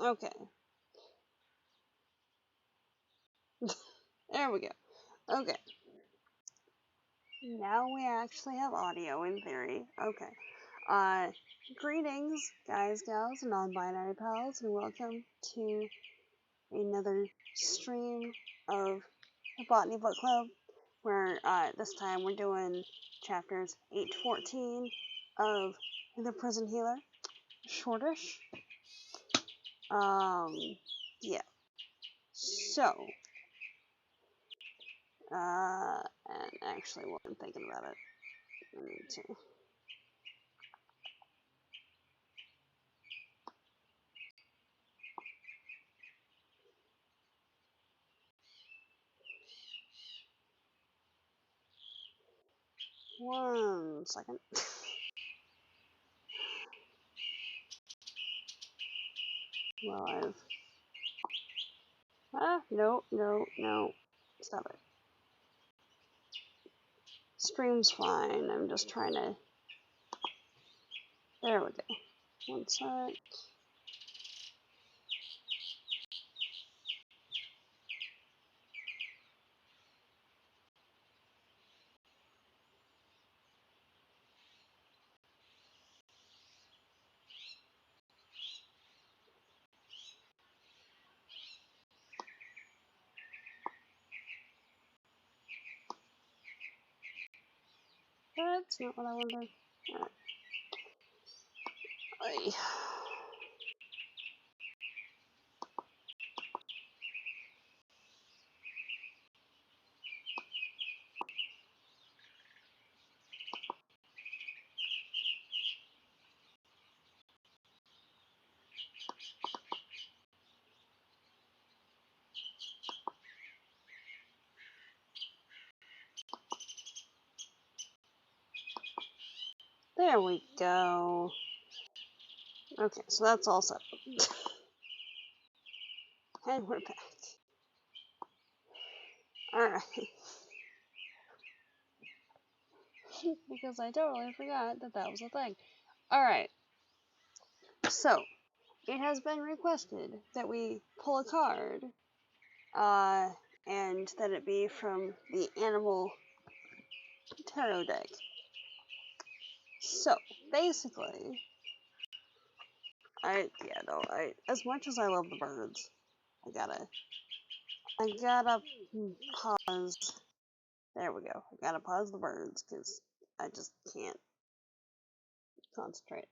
Okay. There we go. Okay. Now we actually have audio in theory. Okay. Greetings, guys, gals, and non-binary pals, and welcome to another stream of the Botany Book Club, where this time we're doing chapters 8 to 14 of The Prison Healer. Shortish. Yeah. So, and actually, while I'm thinking about it, I need to. One second. Well, no. Stop it. Stream's fine. I'm just trying to. There we go. One sec. That's not what I wanted. Alright. There we go. Okay, so that's all set. And we're back. Alright. Because I totally forgot that that was a thing. Alright. So, it has been requested that we pull a card, and that it be from the Animal Tarot deck. So, basically, as much as I love the birds, I gotta pause. There we go. I gotta pause the birds, because I just can't concentrate.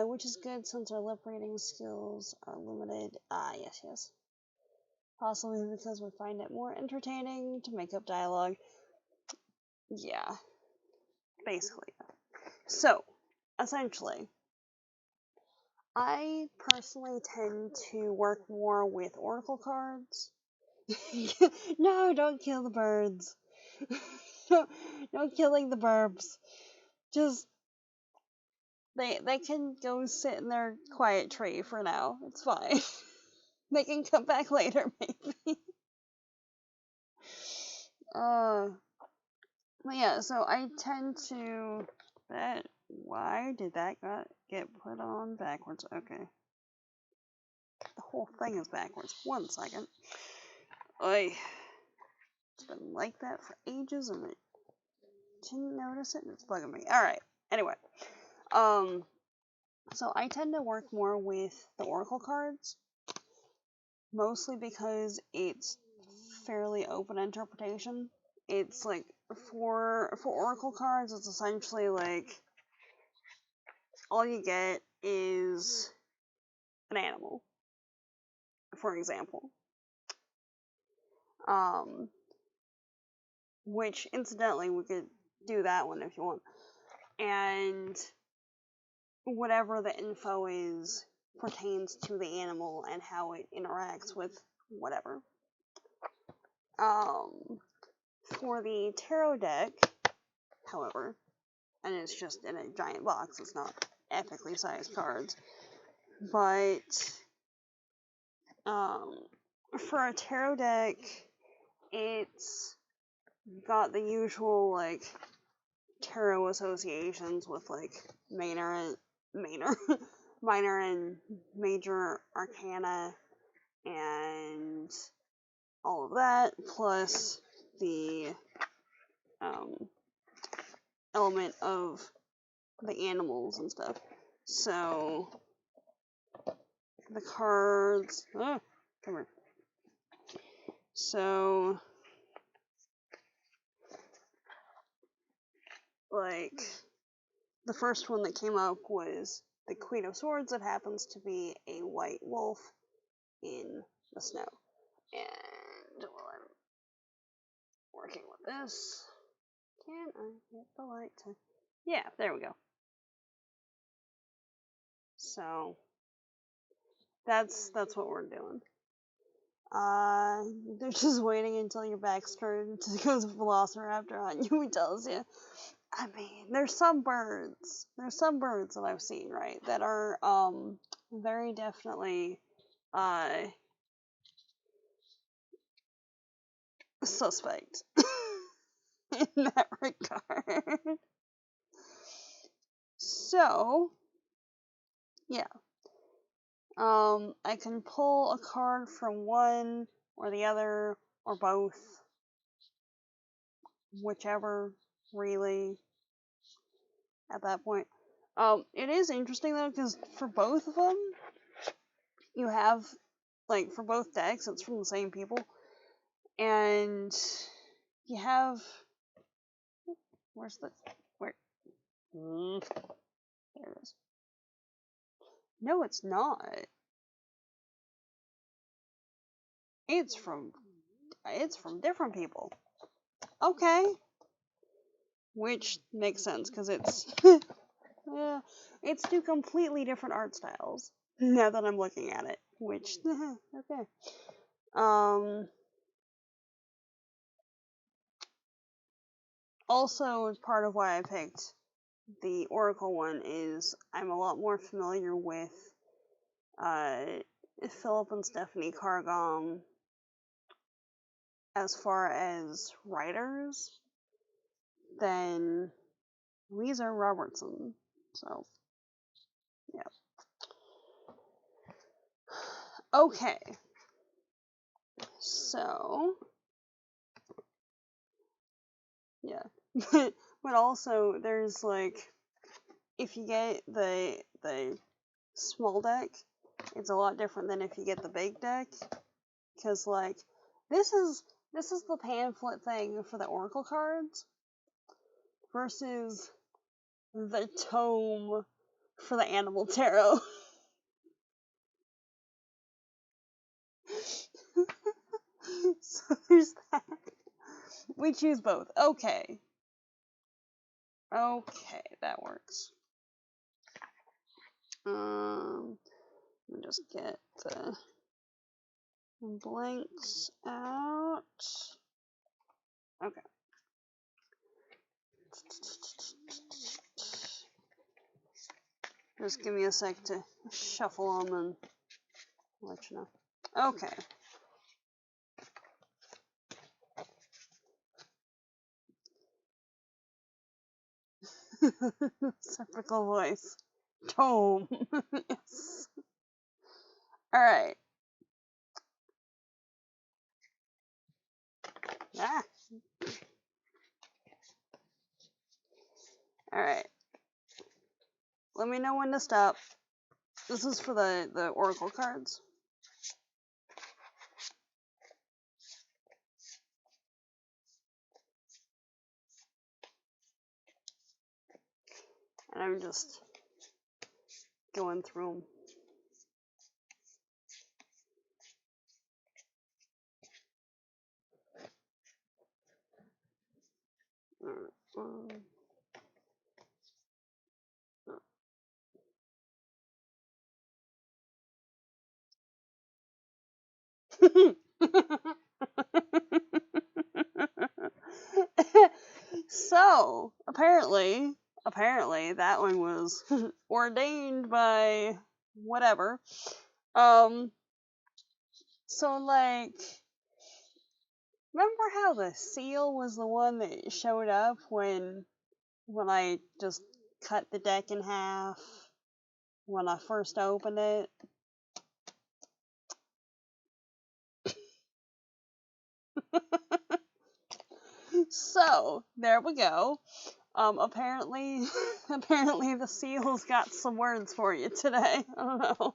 Which is good since our lip reading skills are limited. Yes. Possibly because we find it more entertaining to make up dialogue. Yeah, basically. So, essentially, I personally tend to work more with oracle cards. No, don't kill the birds. No killing the burbs. Just they can go sit in their quiet tree for now. It's fine. They can come back later, maybe. But yeah, so I tend to. Why did that get put on backwards? Okay. The whole thing is backwards. One second. It's been like that for ages and I didn't notice it and it's bugging me. Alright, anyway. So I tend to work more with the oracle cards. Mostly because it's fairly open interpretation. It's like, for oracle cards, it's essentially like, all you get is an animal, for example. Which, incidentally, we could do that one if you want. And whatever the info is pertains to the animal and how it interacts with whatever. For the tarot deck, however, and it's just in a giant box, it's not epically sized cards, but for a tarot deck, it's got the usual, like, tarot associations with, like, minor and major arcana and all of that, plus the element of the animals and stuff. So the cards, come here. So like the first one that came up was the Queen of Swords, that happens to be a white wolf in the snow. And while I'm working with this, can I get the light to... Yeah, there we go. So that's what we're doing. They're just waiting until your back's turned to go Velociraptor on you. He tells you. I mean, there's some birds that I've seen, right, that are very definitely suspect in that regard. So yeah, I can pull a card from one or the other or both, whichever, really, at that point. It is interesting though, because for both of them, you have, like, for both decks, it's from the same people, and you have, where? There it is. No, it's not. It's from different people. Okay. Which makes sense, because it's it's two completely different art styles, now that I'm looking at it. Which, okay. Also, part of why I picked the Oracle one is I'm a lot more familiar with Philip and Stephanie Cargom as far as writers than Lisa Robertson. So, yeah. Okay. So, yeah. But also, there's, like, if you get the small deck, it's a lot different than if you get the big deck. Because, like, this is the pamphlet thing for the Oracle cards versus the tome for the Animal Tarot. So there's that. We choose both. Okay. Okay, that works. Let me just get the blanks out. Okay. Just give me a sec to shuffle them and let you know. Okay. Typical voice. Tome. Yes. Alright. Ah. Alright. Let me know when to stop. This is for the Oracle cards. And I'm just going through them. So, apparently that one was ordained by whatever. So, like, remember how the seal was the one that showed up when I just cut the deck in half when I first opened it. So, there we go. Apparently, apparently the seal's got some words for you today. I don't know.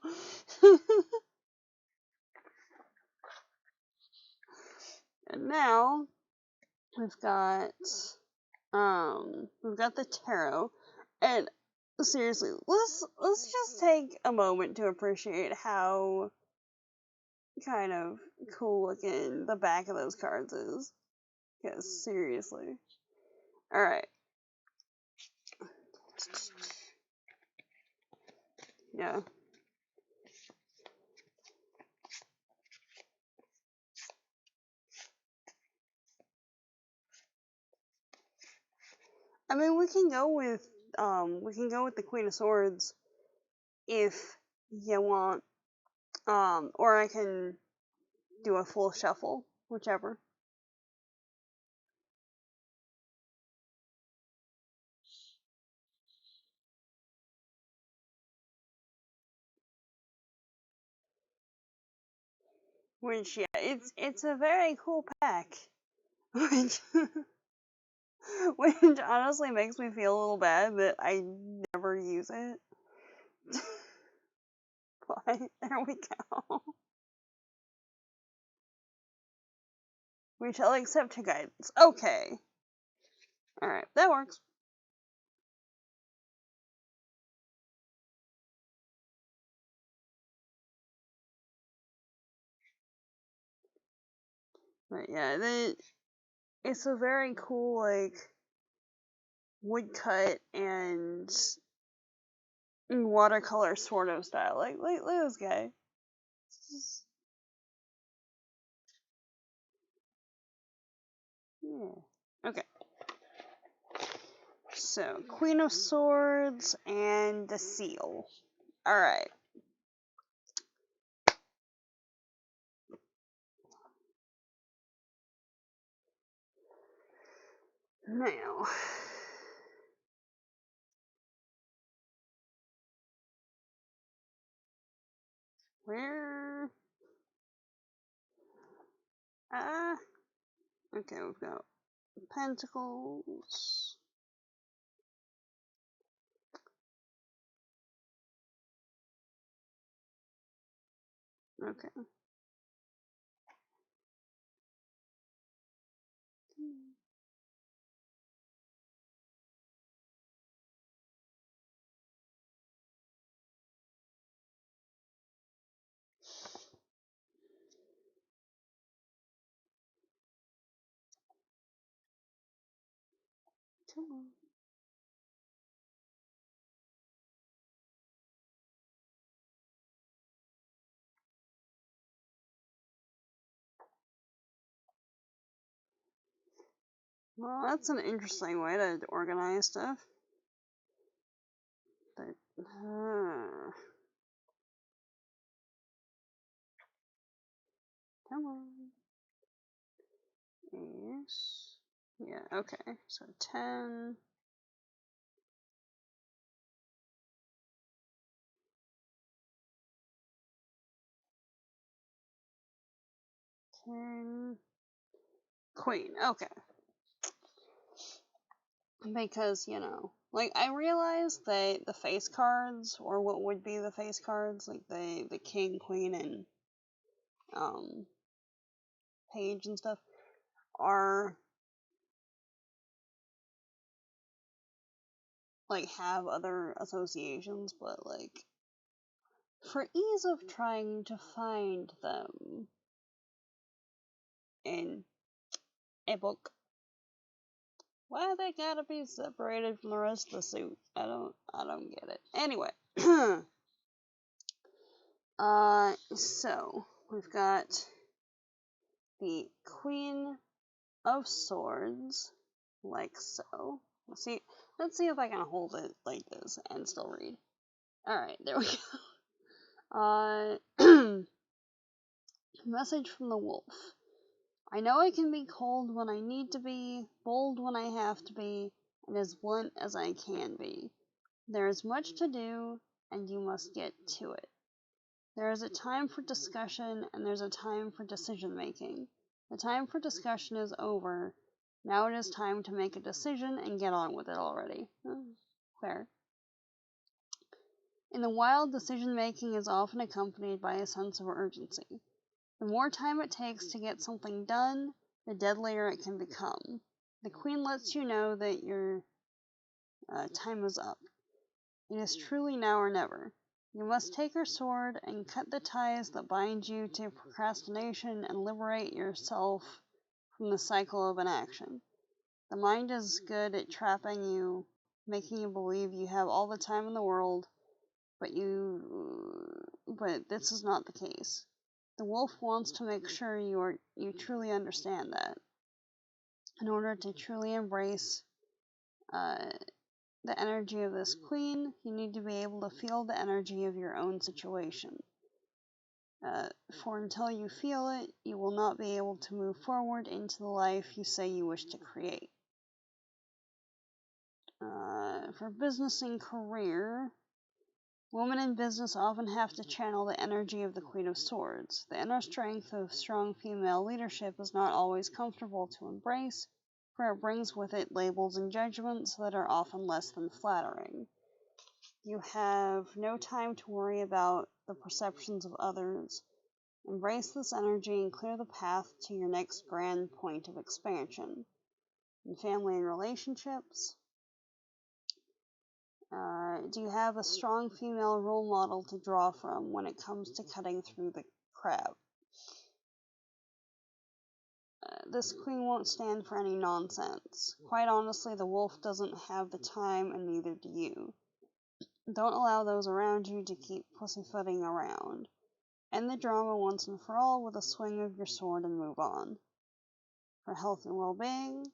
And now, we've got the tarot, and seriously, let's just take a moment to appreciate how kind of cool looking the back of those cards is. Because seriously, all right, yeah. I mean, we can go with the Queen of Swords if you want, or I can do a full shuffle, whichever. Which, yeah, it's a very cool pack, which which honestly makes me feel a little bad that I never use it. But there we go. We shall accept your guidance. Okay. Alright, that works. But yeah, it's a very cool, like, woodcut and watercolor sort of style. Like, look at this guy. Yeah. Okay. So, Queen of Swords and the seal. Alright. Now. Where? Okay, we've got Pentacles. Okay. Come on. Well, that's an interesting way to organize stuff. But, come on. Yes. Yeah, okay. So 10. 10. Queen. Okay. Because, like, I realized that the face cards, or what would be the face cards, like the king, queen, and page and stuff, are, like, have other associations, but, like, for ease of trying to find them in a book, why they gotta be separated from the rest of the suit? I don't get it. Anyway. So we've got the Queen of Swords, like so. Let's see if I can hold it like this and still read. Alright, there we go. Message from the wolf. I know I can be cold when I need to be, bold when I have to be, and as blunt as I can be. There is much to do, and you must get to it. There is a time for discussion, and there's a time for decision making. The time for discussion is over. Now it is time to make a decision and get on with it already. Fair. In the wild, decision making is often accompanied by a sense of urgency. The more time it takes to get something done, the deadlier it can become. The queen lets you know that your time is up. It is truly now or never. You must take her sword and cut the ties that bind you to procrastination and liberate yourself from the cycle of inaction. The mind is good at trapping you, making you believe you have all the time in the world, but this is not the case. The wolf wants to make sure you truly understand that. In order to truly embrace the energy of this queen, you need to be able to feel the energy of your own situation. For until you feel it, you will not be able to move forward into the life you say you wish to create. For business and career, women in business often have to channel the energy of the Queen of Swords. The inner strength of strong female leadership is not always comfortable to embrace, for it brings with it labels and judgments that are often less than flattering. You have no time to worry about the perceptions of others. Embrace this energy and clear the path to your next grand point of expansion. In family and relationships, do you have a strong female role model to draw from when it comes to cutting through the crap? This queen won't stand for any nonsense. Quite honestly, the wolf doesn't have the time, and neither do you. Don't allow those around you to keep pussyfooting around. End the drama once and for all with a swing of your sword and move on. For health and well-being,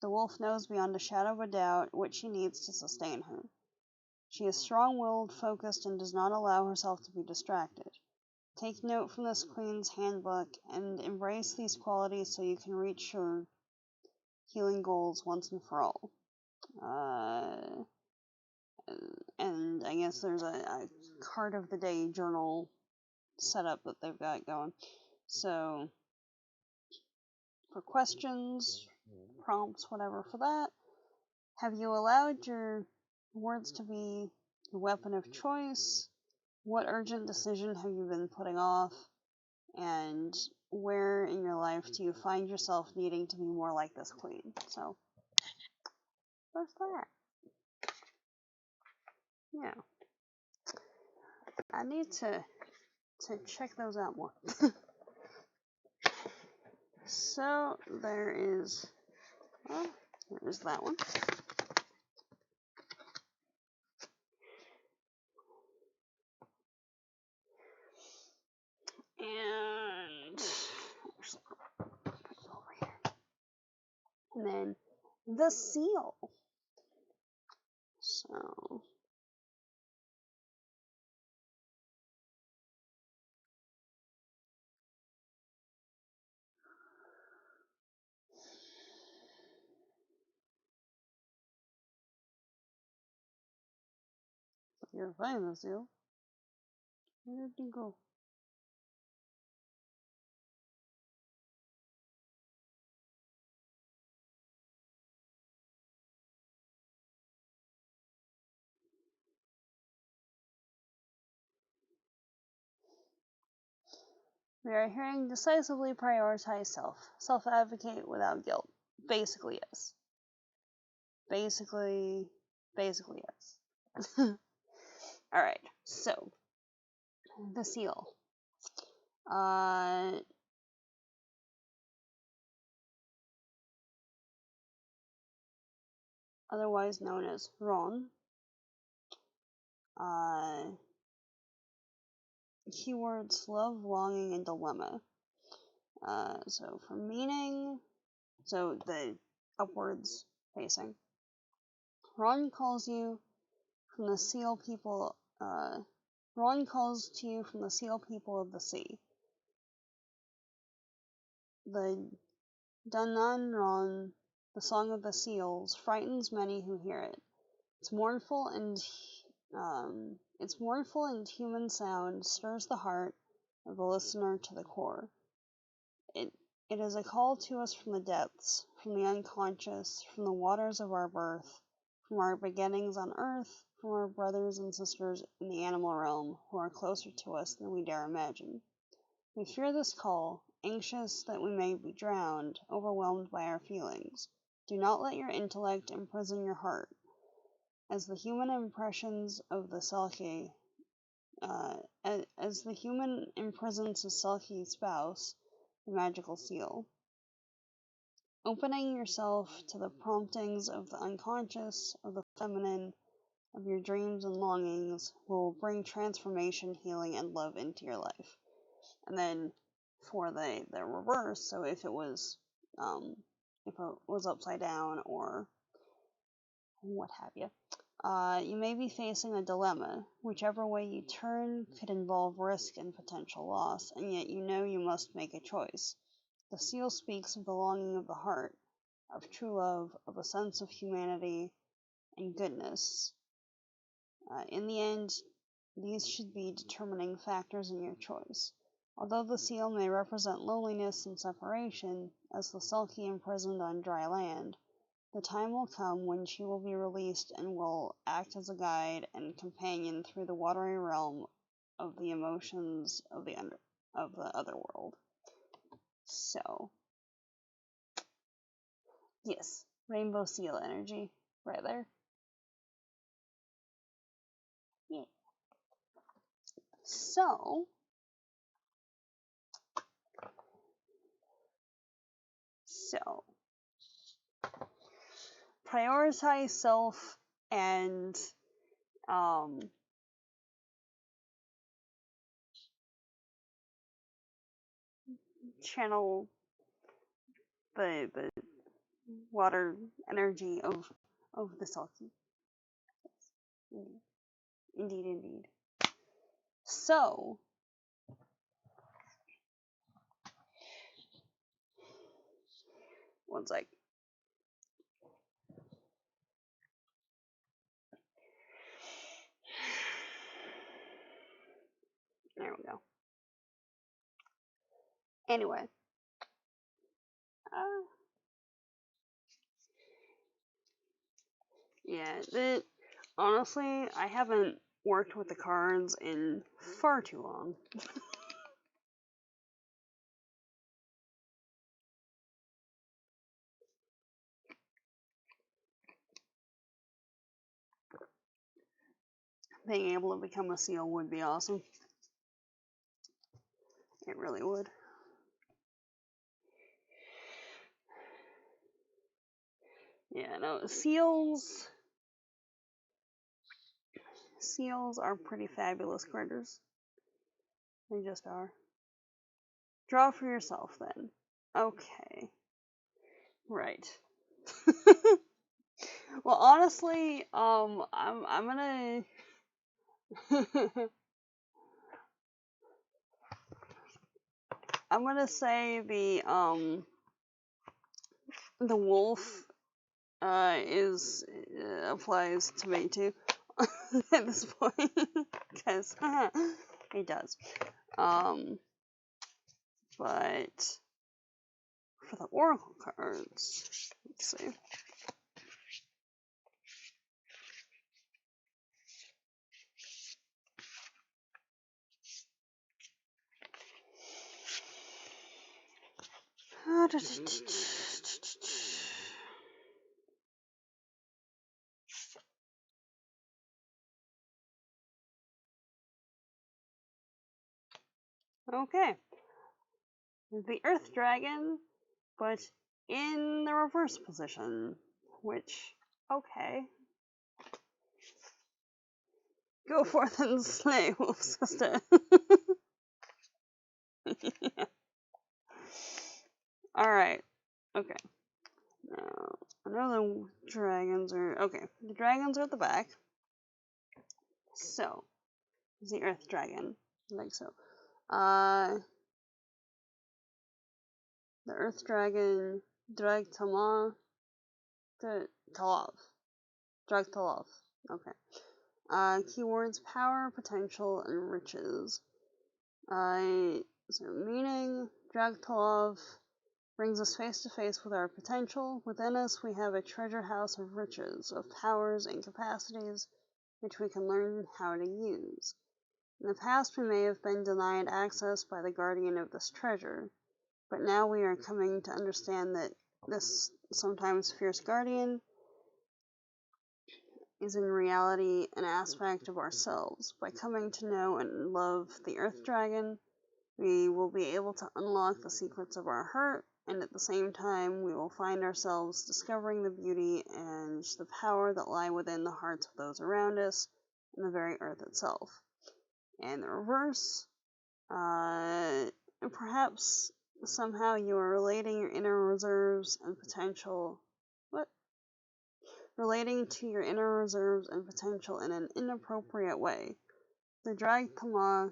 the wolf knows beyond a shadow of a doubt what she needs to sustain her. She is strong-willed, focused, and does not allow herself to be distracted. Take note from this queen's handbook and embrace these qualities so you can reach your healing goals once and for all. And I guess there's a card of the day journal setup that they've got going. So, for questions, prompts, whatever for that, have you allowed your words to be your weapon of choice? What urgent decision have you been putting off? And where in your life do you find yourself needing to be more like this queen? So, there's that. Yeah. I need to check those out more. So, there's that one. And put it over here. And then the seal. So you're finding the seal. Where did you go? We are hearing decisively prioritize self. Self-advocate without guilt. Basically, yes. Basically yes. Alright, so the seal. Otherwise known as Ron. Keywords love, longing, and dilemma. So for meaning, so the upwards facing. Ron calls you from the seal people. Ron calls to you from the seal people of the sea. The Danan Ron, the song of the seals, frightens many who hear it. It's mournful and Its mournful and human sound stirs the heart of the listener to the core. It is a call to us from the depths, from the unconscious, from the waters of our birth, from our beginnings on earth, from our brothers and sisters in the animal realm who are closer to us than we dare imagine. We fear this call, anxious that we may be drowned, overwhelmed by our feelings. Do not let your intellect imprison your heart. As the human impressions of the Selkie, as the human imprisons his Selkie spouse, the magical seal. Opening yourself to the promptings of the unconscious, of the feminine, of your dreams and longings will bring transformation, healing, and love into your life. And then for the reverse, so if it was upside down or what have you, you may be facing a dilemma. Whichever way you turn could involve risk and potential loss, and yet you know you must make a choice. The seal speaks of the longing of the heart, of true love, of a sense of humanity and goodness. In the end, these should be determining factors in your choice. Although the seal may represent loneliness and separation, as the Selkie imprisoned on dry land, the time will come when she will be released and will act as a guide and companion through the watery realm of the emotions of the other world. So, yes, rainbow seal energy, right there. Yeah. So, prioritize self and channel the water energy of the Selkie. Yes. Indeed. So, one sec. There we go. Anyway. Yeah, honestly, I haven't worked with the cards in far too long. Being able to become a seal would be awesome. It really would. Yeah, no, seals are pretty fabulous critters. They just are. Draw for yourself, then. Okay. Right. Well, honestly, I'm gonna I'm gonna say the wolf is applies to me too at this point because it does. But for the oracle cards, let's see. Okay. The Earth Dragon, but in the reverse position, which, okay. Go forth and slay, wolf sister. Yeah. Alright. Okay. Now, I know the dragons are... Okay, the dragons are at the back. So, the Earth Dragon, like so. The Earth Dragon, Dragtalov. Dragtalov. Okay. Keywords power, potential, and riches. So meaning, drag to love brings us face to face with our potential. Within us, we have a treasure house of riches, of powers and capacities, which we can learn how to use. In the past, we may have been denied access by the guardian of this treasure, but now we are coming to understand that this sometimes fierce guardian is in reality an aspect of ourselves. By coming to know and love the Earth Dragon, we will be able to unlock the secrets of our heart, and at the same time, we will find ourselves discovering the beauty and the power that lie within the hearts of those around us and the very Earth itself. And the reverse, perhaps somehow you are relating your inner reserves and potential. Relating to your inner reserves and potential in an inappropriate way. The Dragtala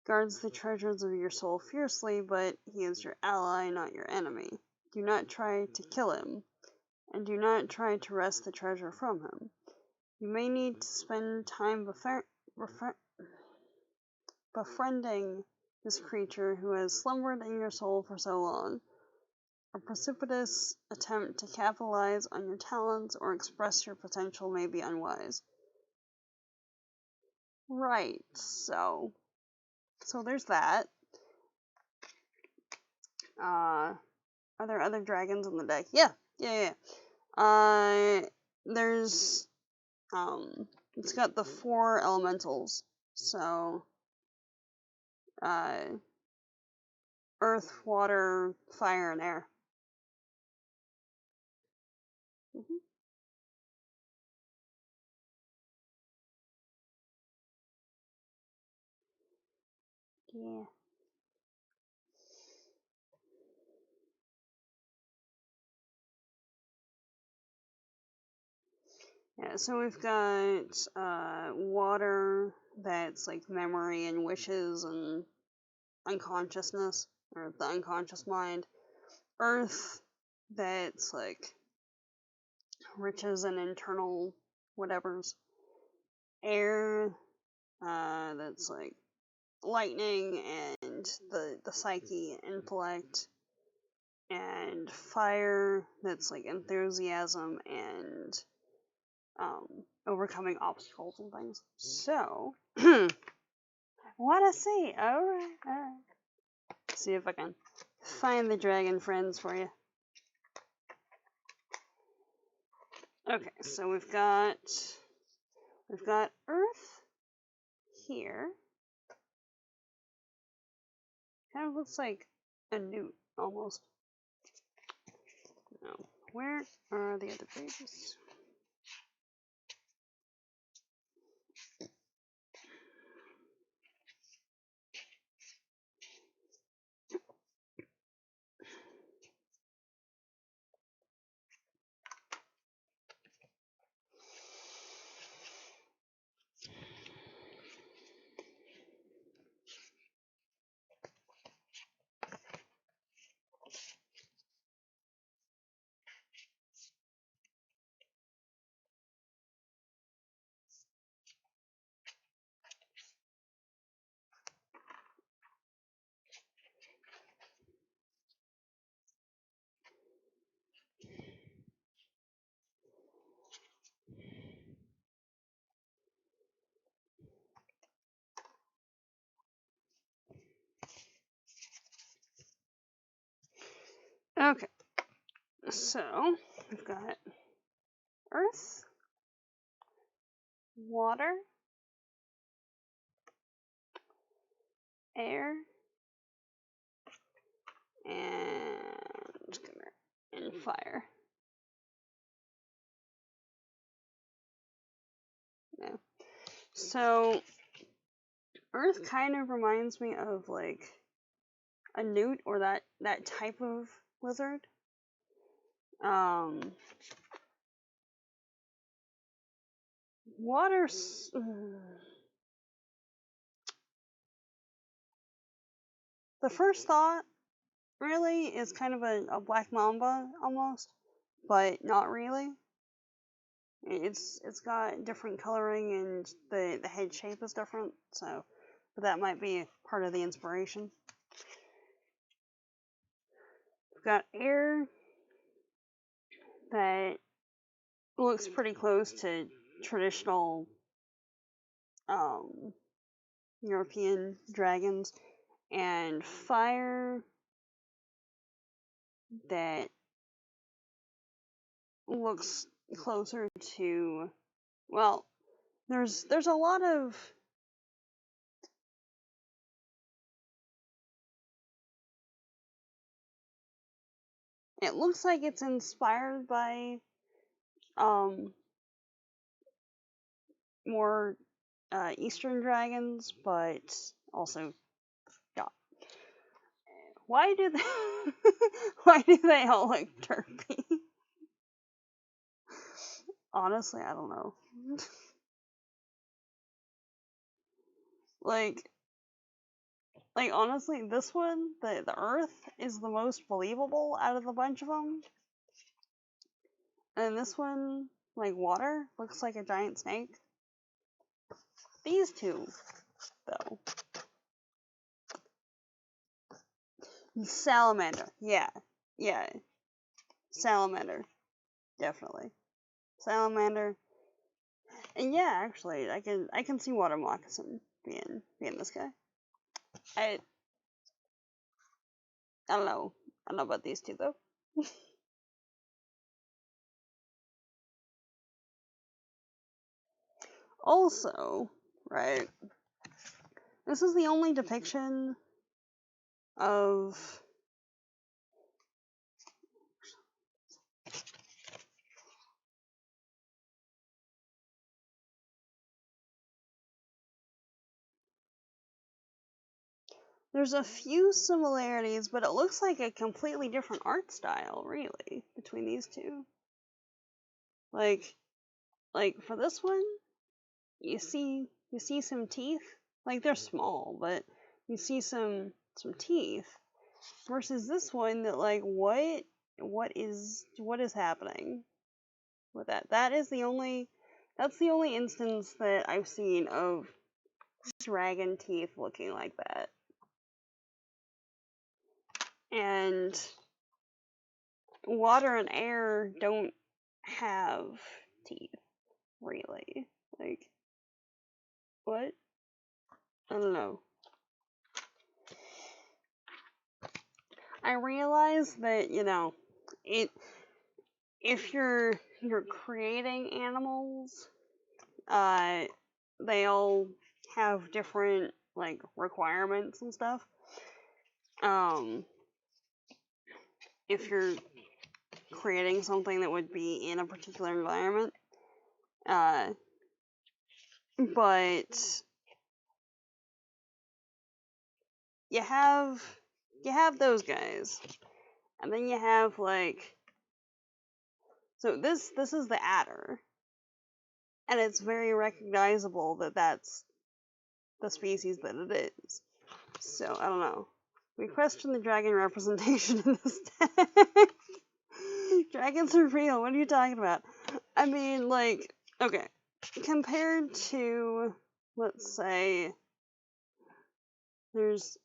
guards the treasures of your soul fiercely, but he is your ally, not your enemy. Do not try to kill him, and do not try to wrest the treasure from him. You may need to spend time befriending this creature who has slumbered in your soul for so long. A precipitous attempt to capitalize on your talents or express your potential may be unwise. Right, so there's that. Are there other dragons in the deck? Yeah. There's, it's got the 4 elementals. So, earth, water, fire, and air. Mm-hmm. Yeah. Yeah, so we've got water that's like memory and wishes and unconsciousness, or the unconscious mind. Earth that's like riches and internal whatevers. Air that's like lightning and the psyche, intellect. And fire that's like enthusiasm and overcoming obstacles and things. So, wanna see? Alright. See if I can find the dragon friends for you. Okay, so we've got Earth here. Kind of looks like a newt almost. No, where are the other pages? Okay, so we've got Earth, water, air, and fire. Yeah. So Earth kind of reminds me of like a newt or that type of lizard. Water. The first thought really is kind of a black mamba almost, but not really. It's got different coloring and the head shape is different, so but that might be part of the inspiration. We've got air that looks pretty close to traditional European dragons, and fire that looks closer to, well, there's a lot of it looks like it's inspired by more Eastern dragons, but also yeah. Why do they why do they all look derpy? Honestly, I don't know. like honestly, this one, the Earth is the most believable out of the bunch of them. And this one, like water, looks like a giant snake. These two, though. Salamander, yeah. Salamander, definitely. Salamander. And yeah, actually, I can see water moccasin being this guy. I don't know. I don't know about these two though. Also, right, this is the only depiction of there's a few similarities, but it looks like a completely different art style, really, between these two. Like for this one, you see some teeth. Like they're small, but you see some teeth. Versus this one that like what is happening with that? That's the only instance that I've seen of dragon teeth looking like that. And water and air don't have teeth, really. Like, what? I don't know. I realize that, if you're creating animals, they all have different, like, requirements and stuff. If you're creating something that would be in a particular environment, but you have those guys, and then you have like, so this is the adder, and it's very recognizable that that's the species that it is. So I don't know. We question the dragon representation in this text. Dragons are real. What are you talking about? I mean, like, okay, compared to, let's say, there's,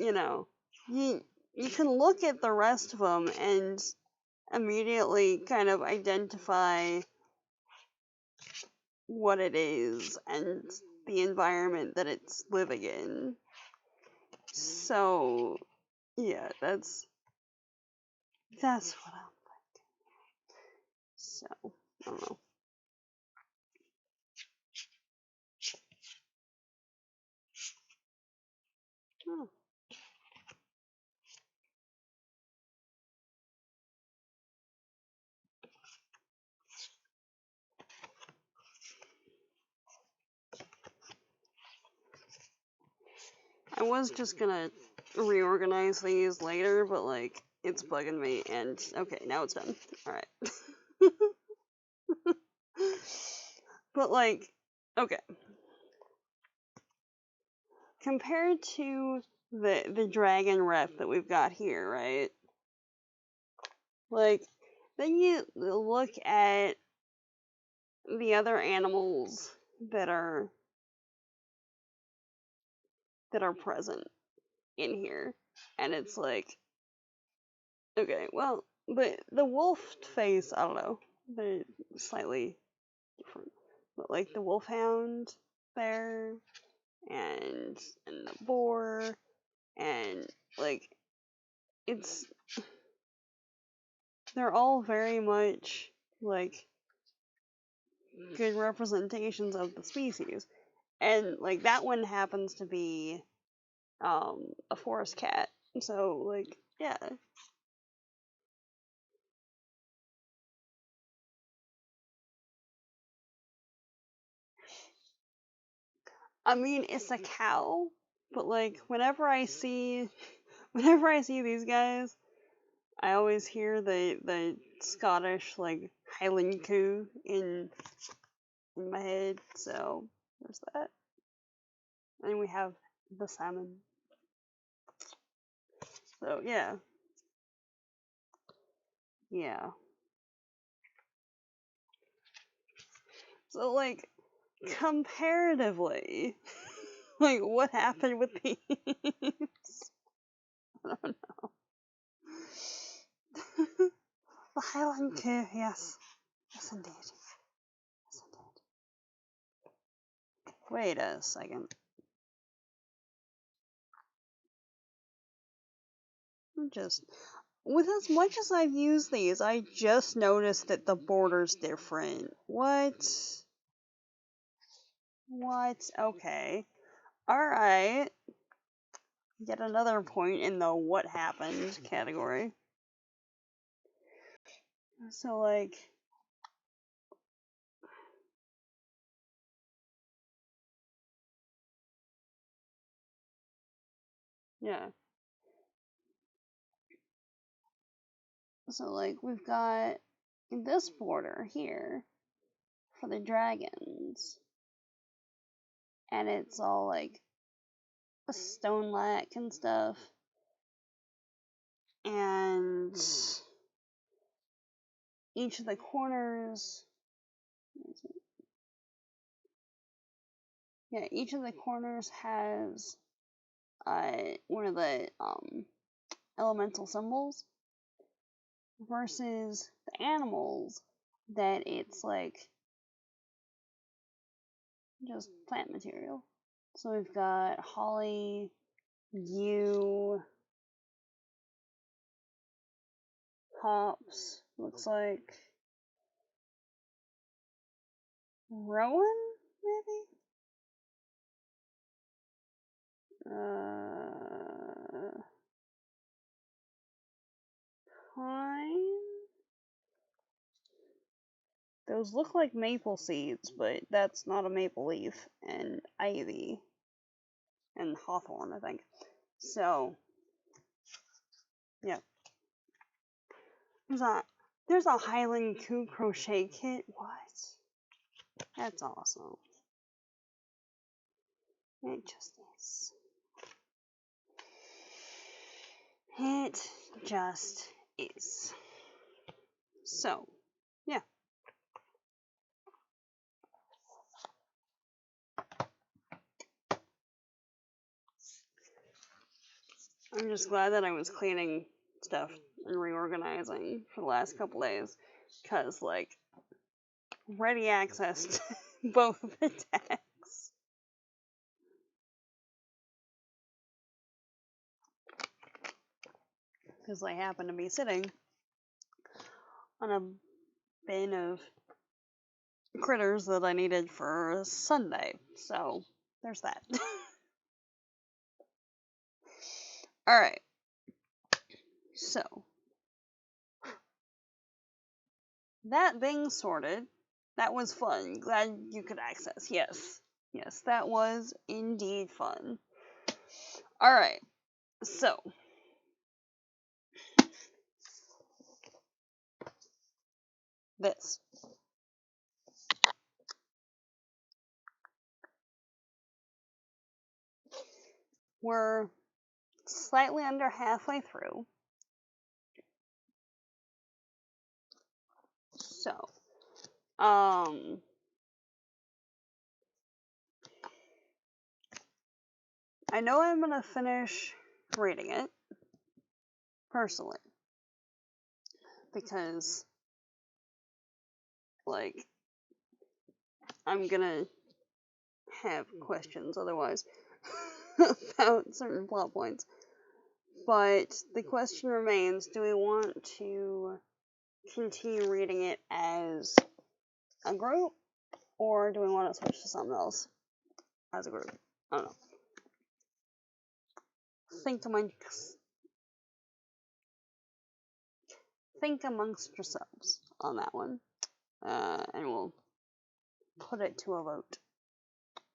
you can look at the rest of them and immediately kind of identify what it is and the environment that it's living in. So, yeah, that's what I'm thinking. So, I don't know. Oh. I was just gonna reorganize these later, but like, it's bugging me, and okay, now it's done. Alright. But like, okay. Compared to the dragon rep that we've got here, right? Like, then you look at the other animals that are present in here. And it's like, okay, well, but the wolf face, I don't know, they're slightly different. But like the wolfhound there, and the boar, and like it's they're all very much like good representations of the species. And like that one happens to be a forest cat. So like yeah. I mean it's a cow, but like whenever I see these guys, I always hear the Scottish like Highland coo in my head, so there's that. And we have the salmon. So yeah. Yeah. So like comparatively, like what happened with these? I don't know. The Highland coo, yes. Yes indeed. Yes indeed. Wait a second. Just with as much as I've used these, I just noticed that the border's different. What? What? Okay. Alright. Yet another point in the what happened category. So, like... Yeah. So, like, we've got this border here for the dragons. And it's all, like, a stone lac and stuff. And each of the corners... Yeah, each of the corners has one of the elemental symbols, versus the animals that it's like just plant material. So we've got holly, yew, hops, looks like rowan, maybe? Pine? Those look like maple seeds, but that's not a maple leaf. And ivy. And hawthorn, I think. So, yeah. There's a Highland Coo crochet kit. What? That's awesome. It just is. It just is. So, yeah. I'm just glad that I was cleaning stuff and reorganizing for the last couple days. Because, like, ready access to both of the decks. Because I happen to be sitting on a bin of critters that I needed for Sunday. So, there's that. Alright. So, that being sorted, that was fun. Glad you could access. Yes. Yes, that was indeed fun. Alright. So, this. We're slightly under halfway through. So, I know I'm gonna finish reading it, personally, because, like, I'm gonna have questions otherwise about certain plot points. But the question remains, do we want to continue reading it as a group, or do we want to switch to something else as a group? I don't know. Think amongst yourselves on that one, and we'll put it to a vote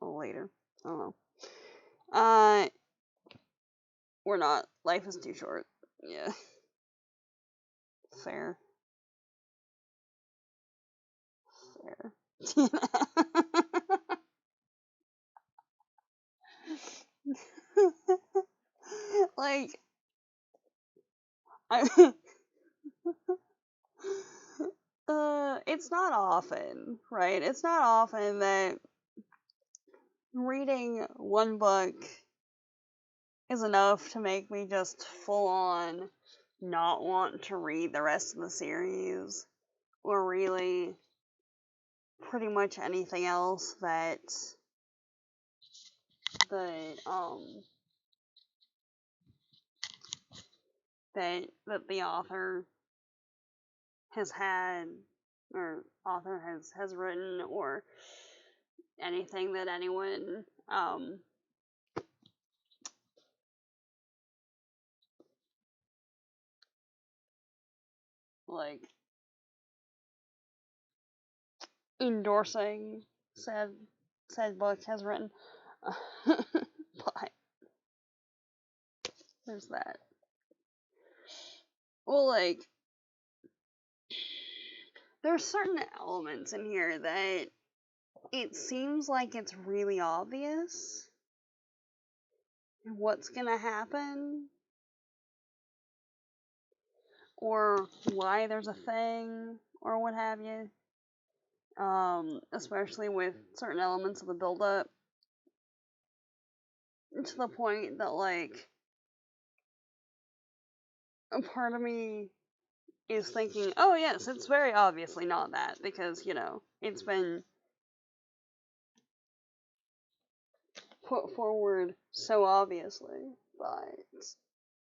later. I don't know. We're not. Life is too short. Yeah. Fair. Like, I, it's not often, right? It's not often that reading one book is enough to make me just full on not want to read the rest of the series, or really pretty much anything else that the the author has had, or author has written, or anything that anyone like endorsing said book has written. But there's that. Well, like, there's certain elements in here that it seems like it's really obvious what's gonna happen, or why there's a thing, or what have you. Especially with certain elements of the build-up, to the point that, like, a part of me is thinking, oh yes, it's very obviously not that, because, it's been put forward so obviously, but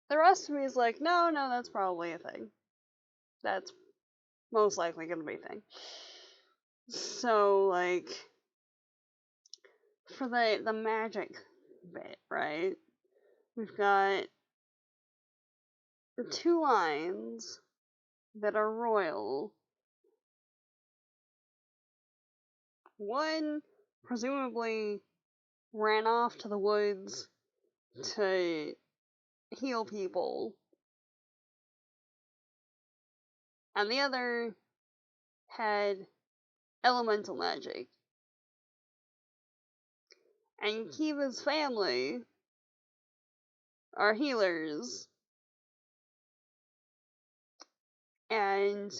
the rest of me is like, no, that's probably a thing. That's most likely gonna be a thing. So, like, for the magic bit, right? We've got 2 lines that are royal. One presumably ran off to the woods to heal people, and the other had elemental magic. And Kiva's family are healers. And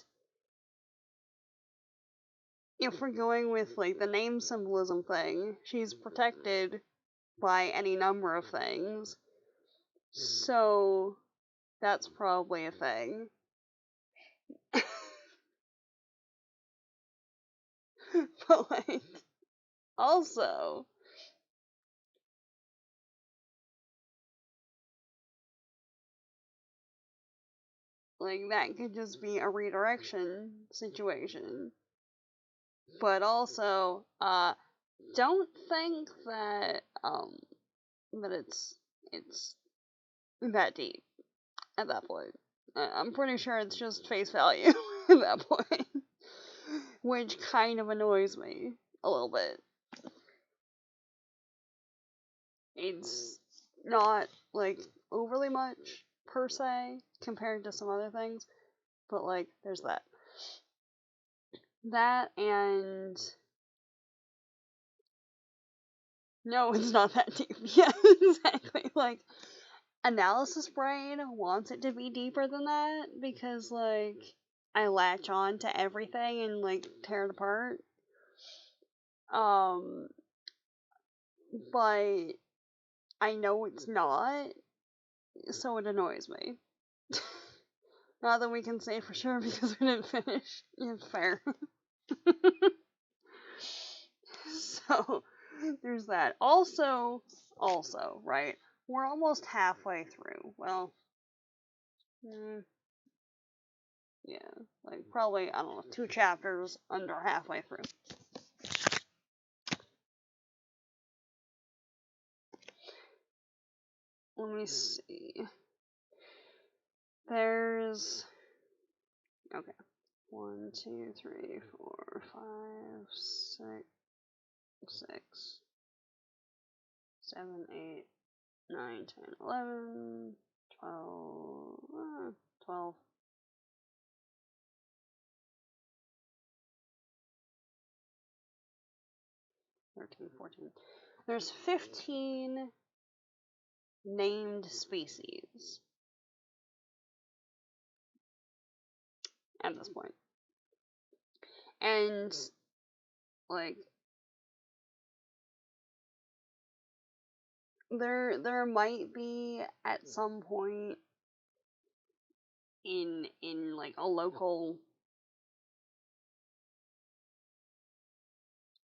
if we're going with, like, the name symbolism thing, she's protected by any number of things. So that's probably a thing. But, like, also, like, that could just be a redirection situation. But also, don't think that that it's that deep at that point. I'm pretty sure it's just face value at that point, which kind of annoys me a little bit. It's not, like, overly much per se compared to some other things, but, like, there's that. That, and no, it's not that deep. Yeah, exactly. Like, Analysis Brain wants it to be deeper than that, because, like, I latch on to everything and, like, tear it apart. But I know it's not, so it annoys me. Not that we can say for sure because we didn't finish. Yeah, fair. So, there's that. Also, right? We're almost halfway through. Well, yeah, like probably, I don't know, 2 chapters under halfway through. Let me see. There's, okay, 1, 2, 3, 4, 5, 6, 7, 8, 9, 10, 11, 12, 12. 13, 14. There's 15 named species at this point. And, like, there might be at some point in like a local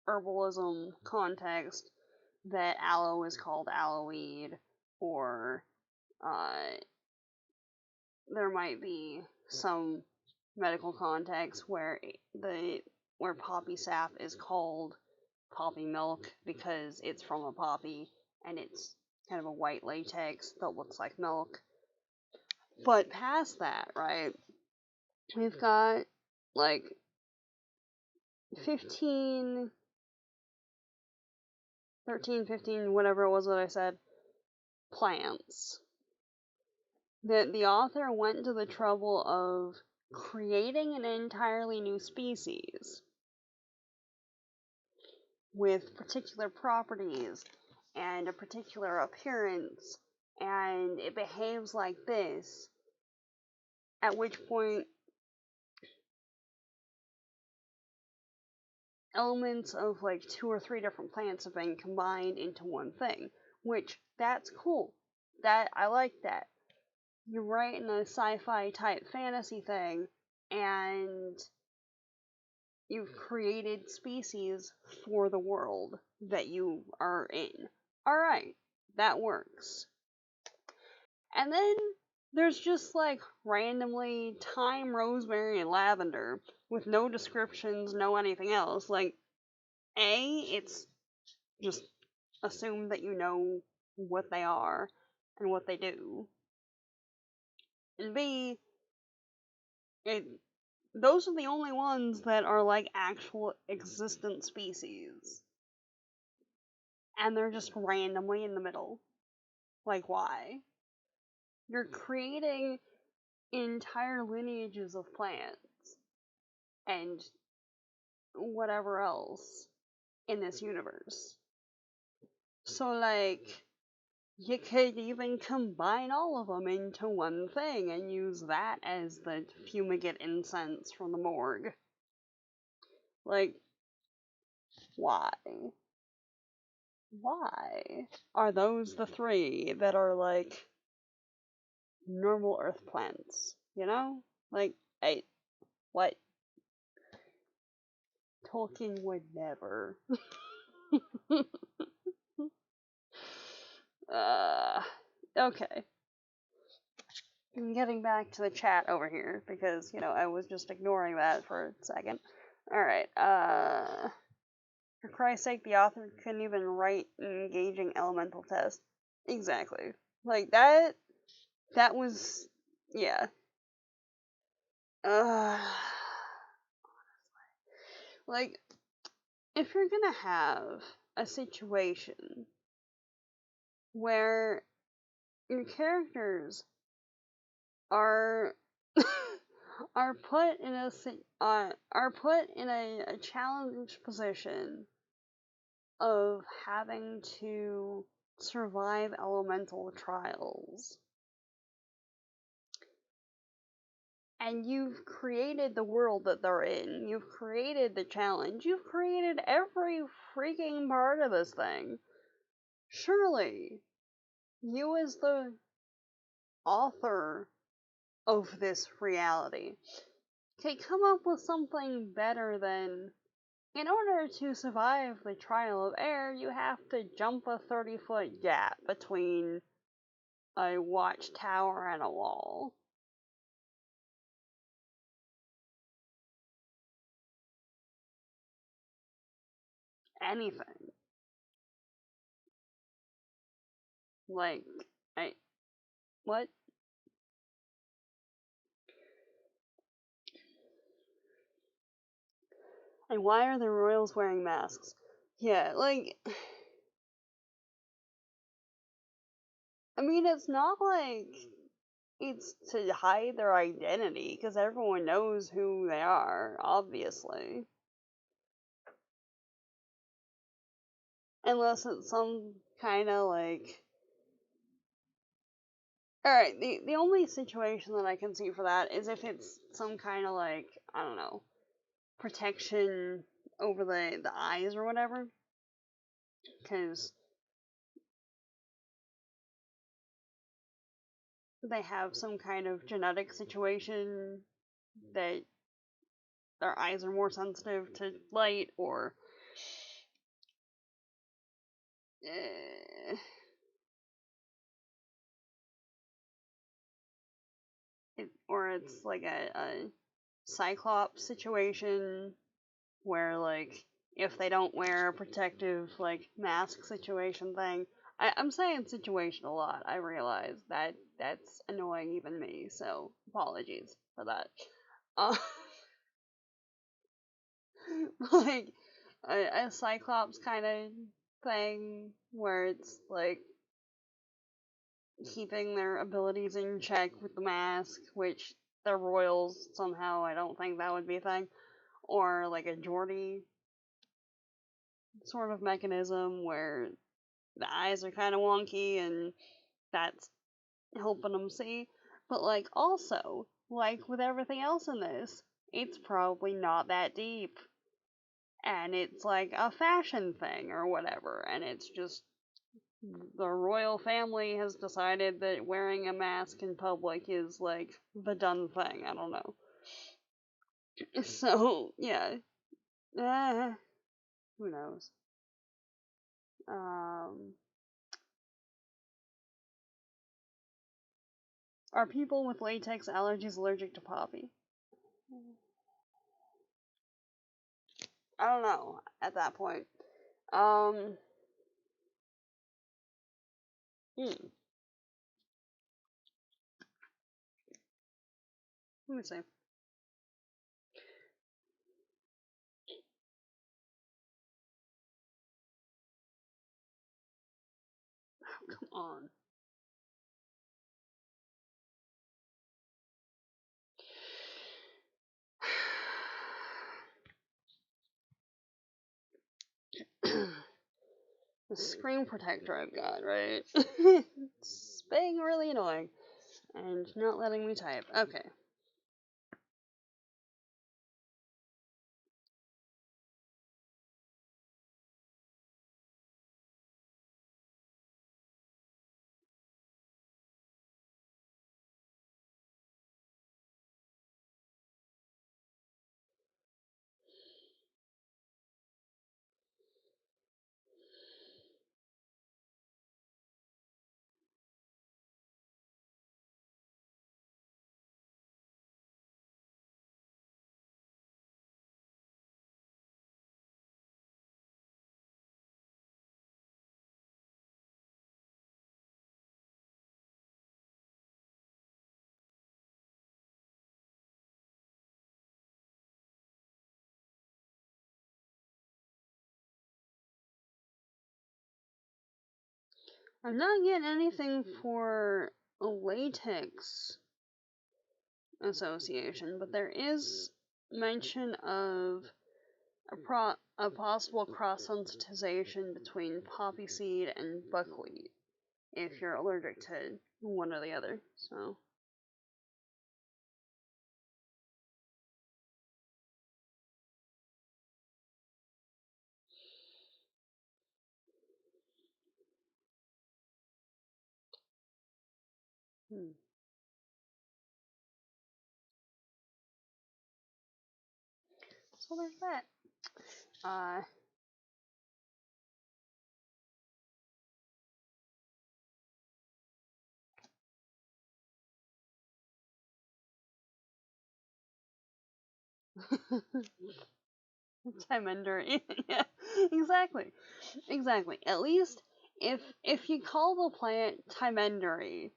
herbalism context that aloe is called aloeweed, or there might be some medical context where where poppy sap is called poppy milk because it's from a poppy and it's kind of a white latex that looks like milk. But past that, right, we've got like 15, 13, 15, whatever it was that I said, plants that the author went to the trouble of creating an entirely new species with particular properties and a particular appearance, and it behaves like this, at which point elements of like 2 or 3 different plants have been combined into one thing, which that's cool. That I like that. You're writing a sci-fi type fantasy thing, and you've created species for the world that you are in. Alright, that works. And then there's just like randomly thyme, rosemary, and lavender with no descriptions, no anything else. Like, it's just assume that you know what they are and what they do. And B, those are the only ones that are like actual existent species. And they're just randomly in the middle. Like, why? You're creating entire lineages of plants and whatever else in this universe. So, like, you could even combine all of them into one thing and use that as the fumigate incense from the morgue. Like, why? Why are those the 3 that are, like, normal earth plants? You know? Like, what? Tolkien would never. Okay. Getting back to the chat over here, because, I was just ignoring that for a second. Alright, for Christ's sake, the author couldn't even write an engaging elemental test. Exactly. Like, that was, yeah. Like, if you're gonna have a situation where your characters are are put in a challenged position of having to survive elemental trials, and you've created the world that they're in, you've created the challenge, you've created every freaking part of this thing, surely you as the author of this reality can come up with something better than, in order to survive the trial of air, you have to jump a 30-foot gap between a watchtower and a wall. Anything. Like, what? And why are the royals wearing masks? Yeah, like, I mean, it's not like it's to hide their identity, because everyone knows who they are, obviously. Unless it's some kind of like. Alright, the only situation that I can see for that is if it's some kind of like, I don't know, protection over the eyes or whatever. Because they have some kind of genetic situation that their eyes are more sensitive to light, or or it's like a cyclops situation where, like, if they don't wear a protective, like, mask situation thing. I'm saying situation a lot. I realize that's annoying even me, so apologies for that. Uh, like, a cyclops kind of thing where it's, like, keeping their abilities in check with the mask, which the royals somehow, I don't think that would be a thing. Or, like, a Geordie sort of mechanism where the eyes are kind of wonky and that's helping them see. But, like, also, like with everything else in this, it's probably not that deep. And it's like a fashion thing or whatever. And it's just the royal family has decided that wearing a mask in public is like the done thing. I don't know. So, yeah. Who knows? Are people with latex allergies allergic to poppy? I don't know at that point. Um, hmm. Let me see. Come on. The screen protector I've got, right? It's being really annoying and not letting me type. Okay. I'm not getting anything for a latex association, but there is mention of a possible cross sensitization between poppy seed and buckwheat if you're allergic to one or the other. So. So there's that. Time ender. Yeah, exactly. Exactly. At least if you call the plant Timendery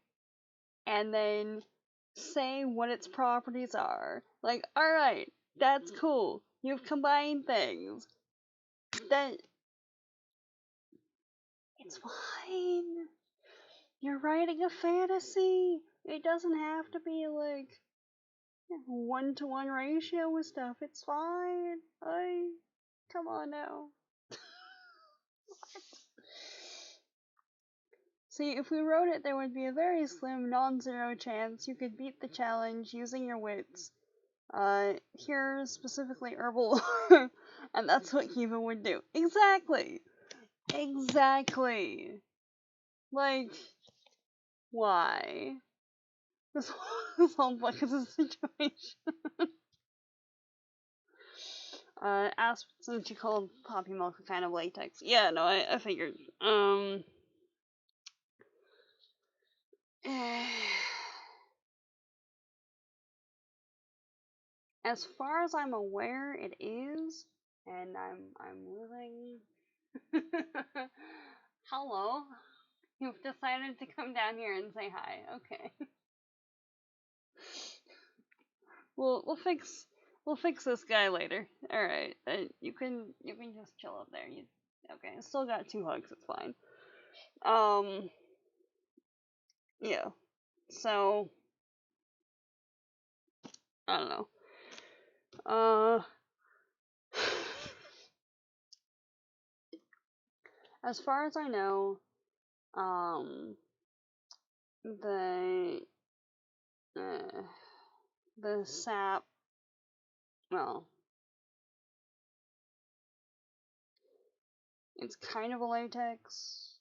and then say what its properties are, like, alright, that's cool. You've combined things. That it's fine. You're writing a fantasy. It doesn't have to be like 1-to-1 ratio with stuff. It's fine. Come on now. See, if we wrote it, there would be a very slim, non-zero chance you could beat the challenge using your wits. Here, specifically herbal, and that's what Kiva would do. Exactly! Exactly! Like, why? This whole book is a situation. Asked since you called poppy milk a kind of latex. Yeah, no, I figured. As far as I'm aware, it is, and I'm living. Hello, you've decided to come down here and say hi. Okay. We'll fix this guy later. All right, you can just chill up there. Okay? I still got 2 hugs. It's fine. Yeah. So I don't know. As far as I know, the sap. Well, it's kind of a latex,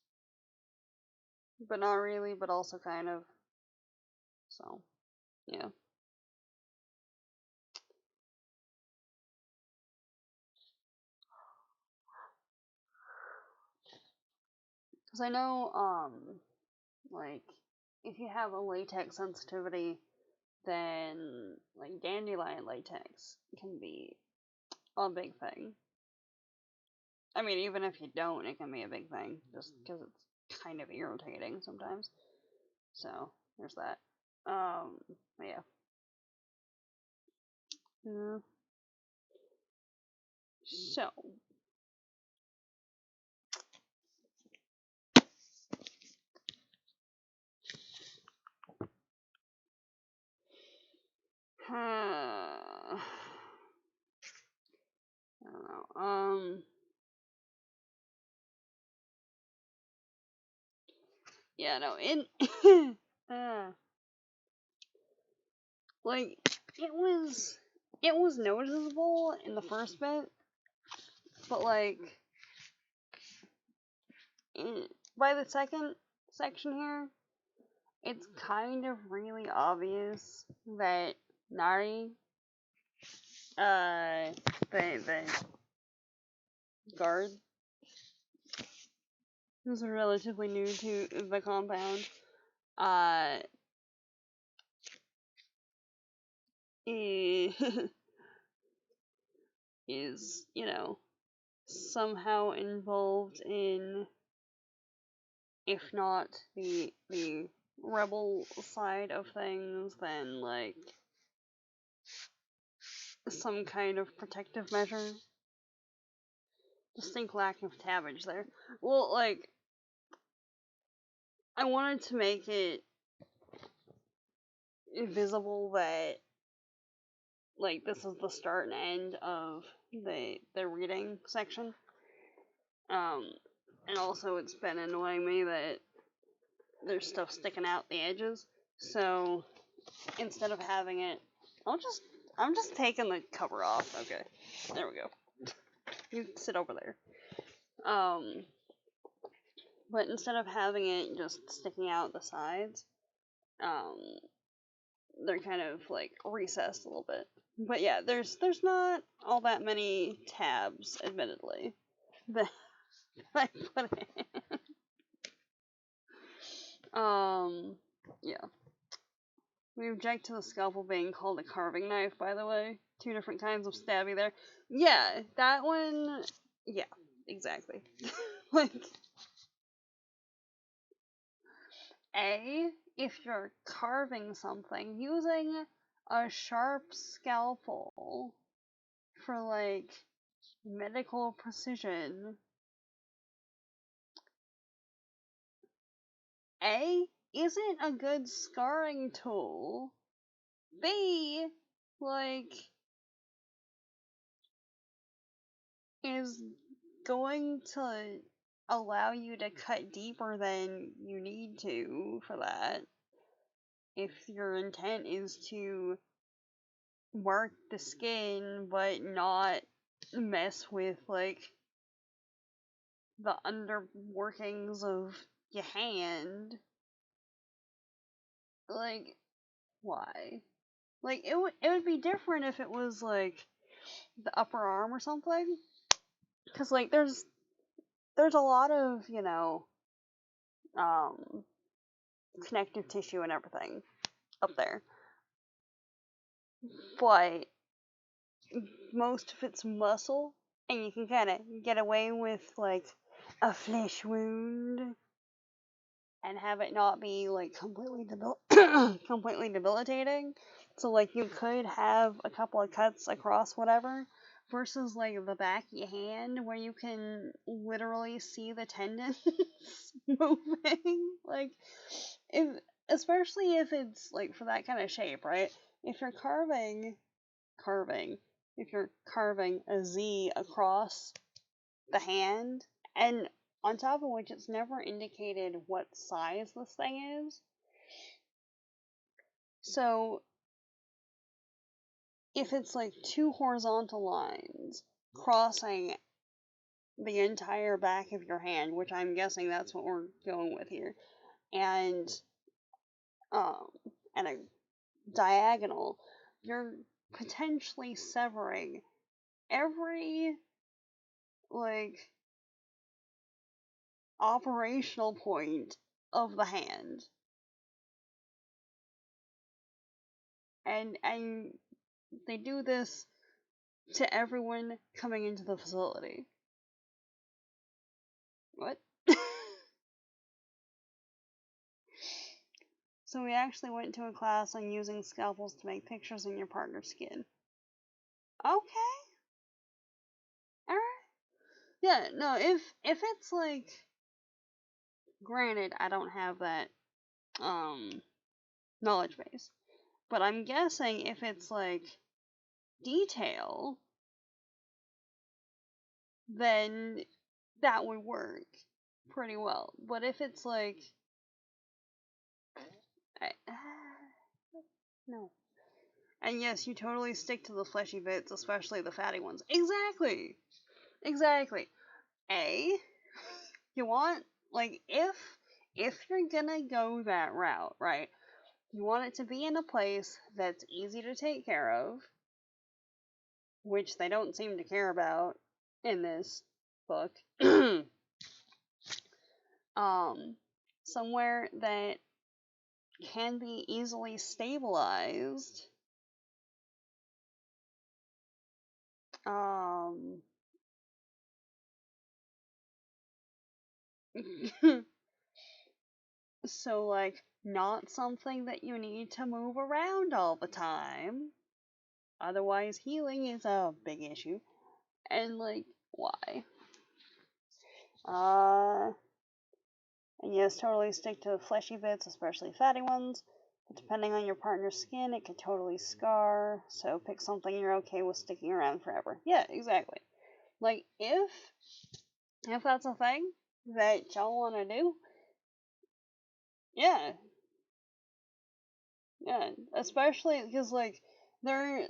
but not really, but also kind of. So, yeah. Because I know, like, if you have a latex sensitivity, then, like, dandelion latex can be a big thing. I mean, even if you don't, it can be a big thing, just because it's kind of irritating sometimes. So, there's that. Yeah. Yeah. So, I don't know. Yeah, no, like, it was noticeable in the first bit, but, like, by the second section here, it's kind of really obvious that Nari, the guard, who's relatively new to the compound, is, somehow involved in, if not the rebel side of things, then, like, some kind of protective measure. Distinct lack of cabbage there. Well, like, I wanted to make it visible that, like, this is the start and end of the reading section. And also it's been annoying me that there's stuff sticking out the edges. So instead of having it, I'm just taking the cover off. Okay, there we go. You sit over there. But instead of having it just sticking out the sides, they're kind of like recessed a little bit. But yeah, there's not all that many tabs, admittedly, that I put in. Yeah. We object to the scalpel being called a carving knife, by the way. 2 different kinds of stabby there. Yeah, that one. Yeah, exactly. Like, if you're carving something, using a sharp scalpel for, like, medical precision, isn't a good scarring tool. B, like, is going to allow you to cut deeper than you need to for that. If your intent is to work the skin but not mess with, like, the underworkings of your hand, like, why? Like, it would be different if it was, like, the upper arm or something. Because, like, there's a lot of, connective tissue and everything up there. But most of it's muscle, and you can kind of get away with, like, a flesh wound and have it not be, like, completely completely debilitating. So, like, you could have a couple of cuts across whatever, versus, like, the back of your hand where you can literally see the tendons moving. Like, especially if it's, like, for that kind of shape, right? If you're carving, if you're carving a Z across the hand, and on top of which it's never indicated what size this thing is. So if it's like 2 horizontal lines crossing the entire back of your hand, which I'm guessing that's what we're going with here, and a diagonal, you're potentially severing every, like, operational point of the hand. And they do this to everyone coming into the facility. What? So we actually went to a class on using scalpels to make pictures in your partner's skin. Okay. Alright. Yeah, no, if it's like, granted, I don't have that knowledge base, but I'm guessing if it's like detail, then that would work pretty well. But if it's like, no. And yes, you totally stick to the fleshy bits, especially the fatty ones. Exactly. You want, like, if you're gonna go that route, right? You want it to be in a place that's easy to take care of, which they don't seem to care about in this book. Somewhere that can be easily stabilized. So, like, not something that you need to move around all the time. Otherwise, healing is a big issue. And, like, why? And yes, totally stick to fleshy bits, especially fatty ones. But depending on your partner's skin, it could totally scar. So pick something you're okay with sticking around forever. Yeah, exactly. Like, if that's a thing that y'all want to do, yeah. Yeah, especially because, like, I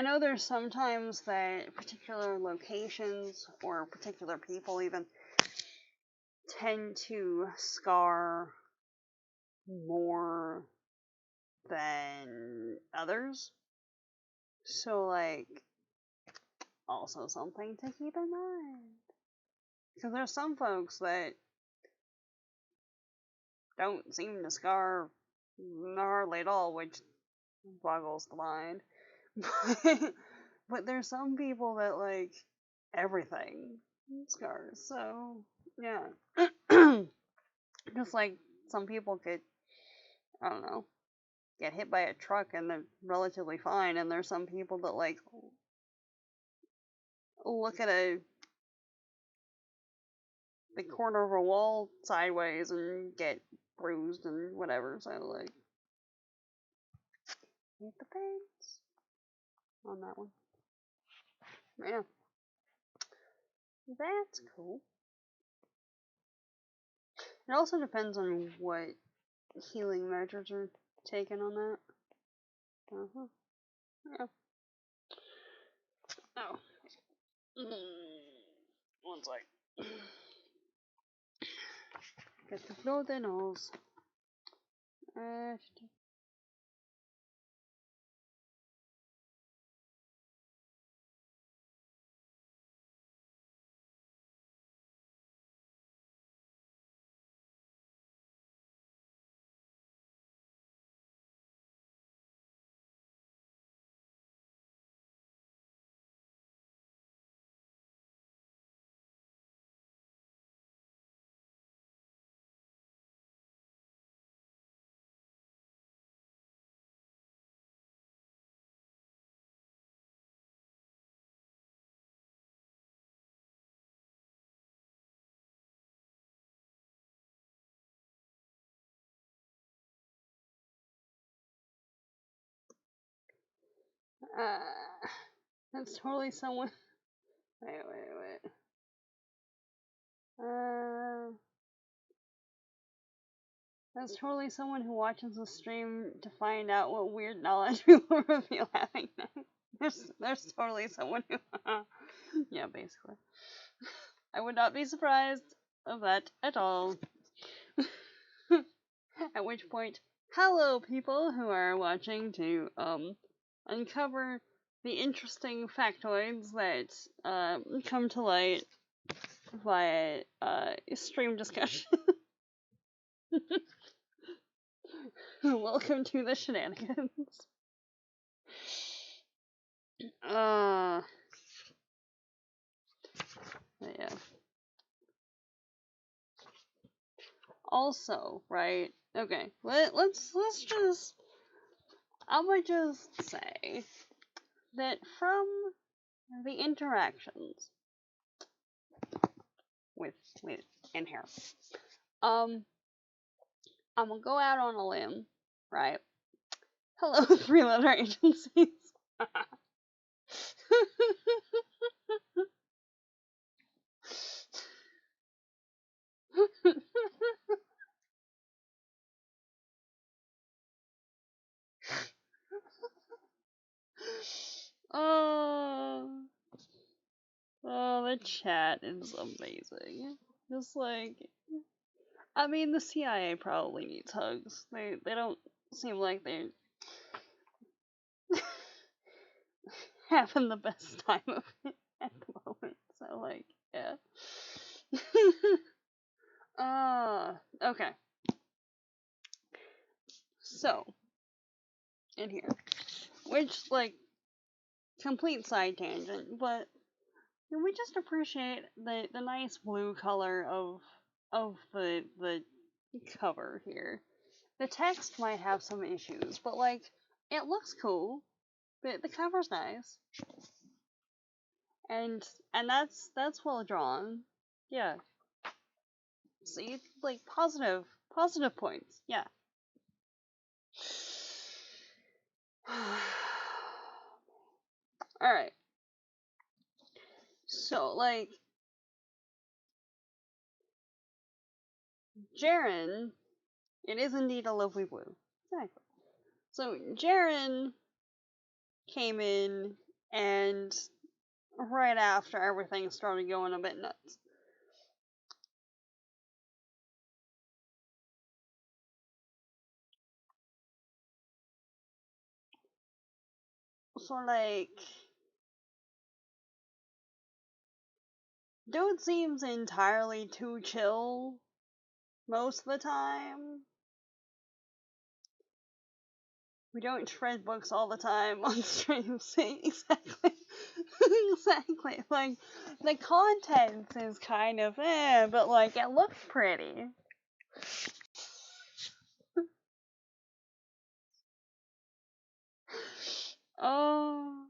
know there's sometimes that particular locations or particular people even tend to scar more than others. So, like, also something to keep in mind. Because there's some folks that don't seem to scar hardly at all, which boggles the mind. But there's some people that, like, everything scars. So, yeah. Just like some people could, I don't know, get hit by a truck and they're relatively fine, and there's some people that, like, look at the corner of a wall sideways and get bruised and whatever. So, like, it depends on that one. Yeah, that's cool. It also depends on what healing measures are taken on that. Uh-huh. Yeah. Oh. One sec. Get the blow the nose. That's totally someone. Wait. That's totally someone who watches the stream to find out what weird knowledge we will reveal having them. There's totally someone who. Yeah, basically. I would not be surprised of that at all. At which point, hello, people who are watching to uncover the interesting factoids that come to light via stream discussion. Welcome to the shenanigans. Yeah. Also, right? Okay, let's just. I would just say that from the interactions with in here, I'm gonna go out on a limb, right? Hello, 3-letter agencies. Oh, the chat is amazing. Just like, I mean, the CIA probably needs hugs. They don't seem like they're having the best time of it at the moment. So, like, yeah. Okay. So, in here, which, like, complete side tangent, but we just appreciate the nice blue color of the cover here. The text might have some issues, but, like, it looks cool. The cover's nice, and that's well drawn. Yeah. See, like, positive points. Yeah. All right. So, like, Jaren, it is indeed a lovely blue. Exactly. So Jaren came in, and right after everything started going a bit nuts. So, like, dude seems entirely too chill most of the time. We don't shred books all the time on stream. See, exactly. Exactly. Like, the content is kind of but, like, it looks pretty. Oh,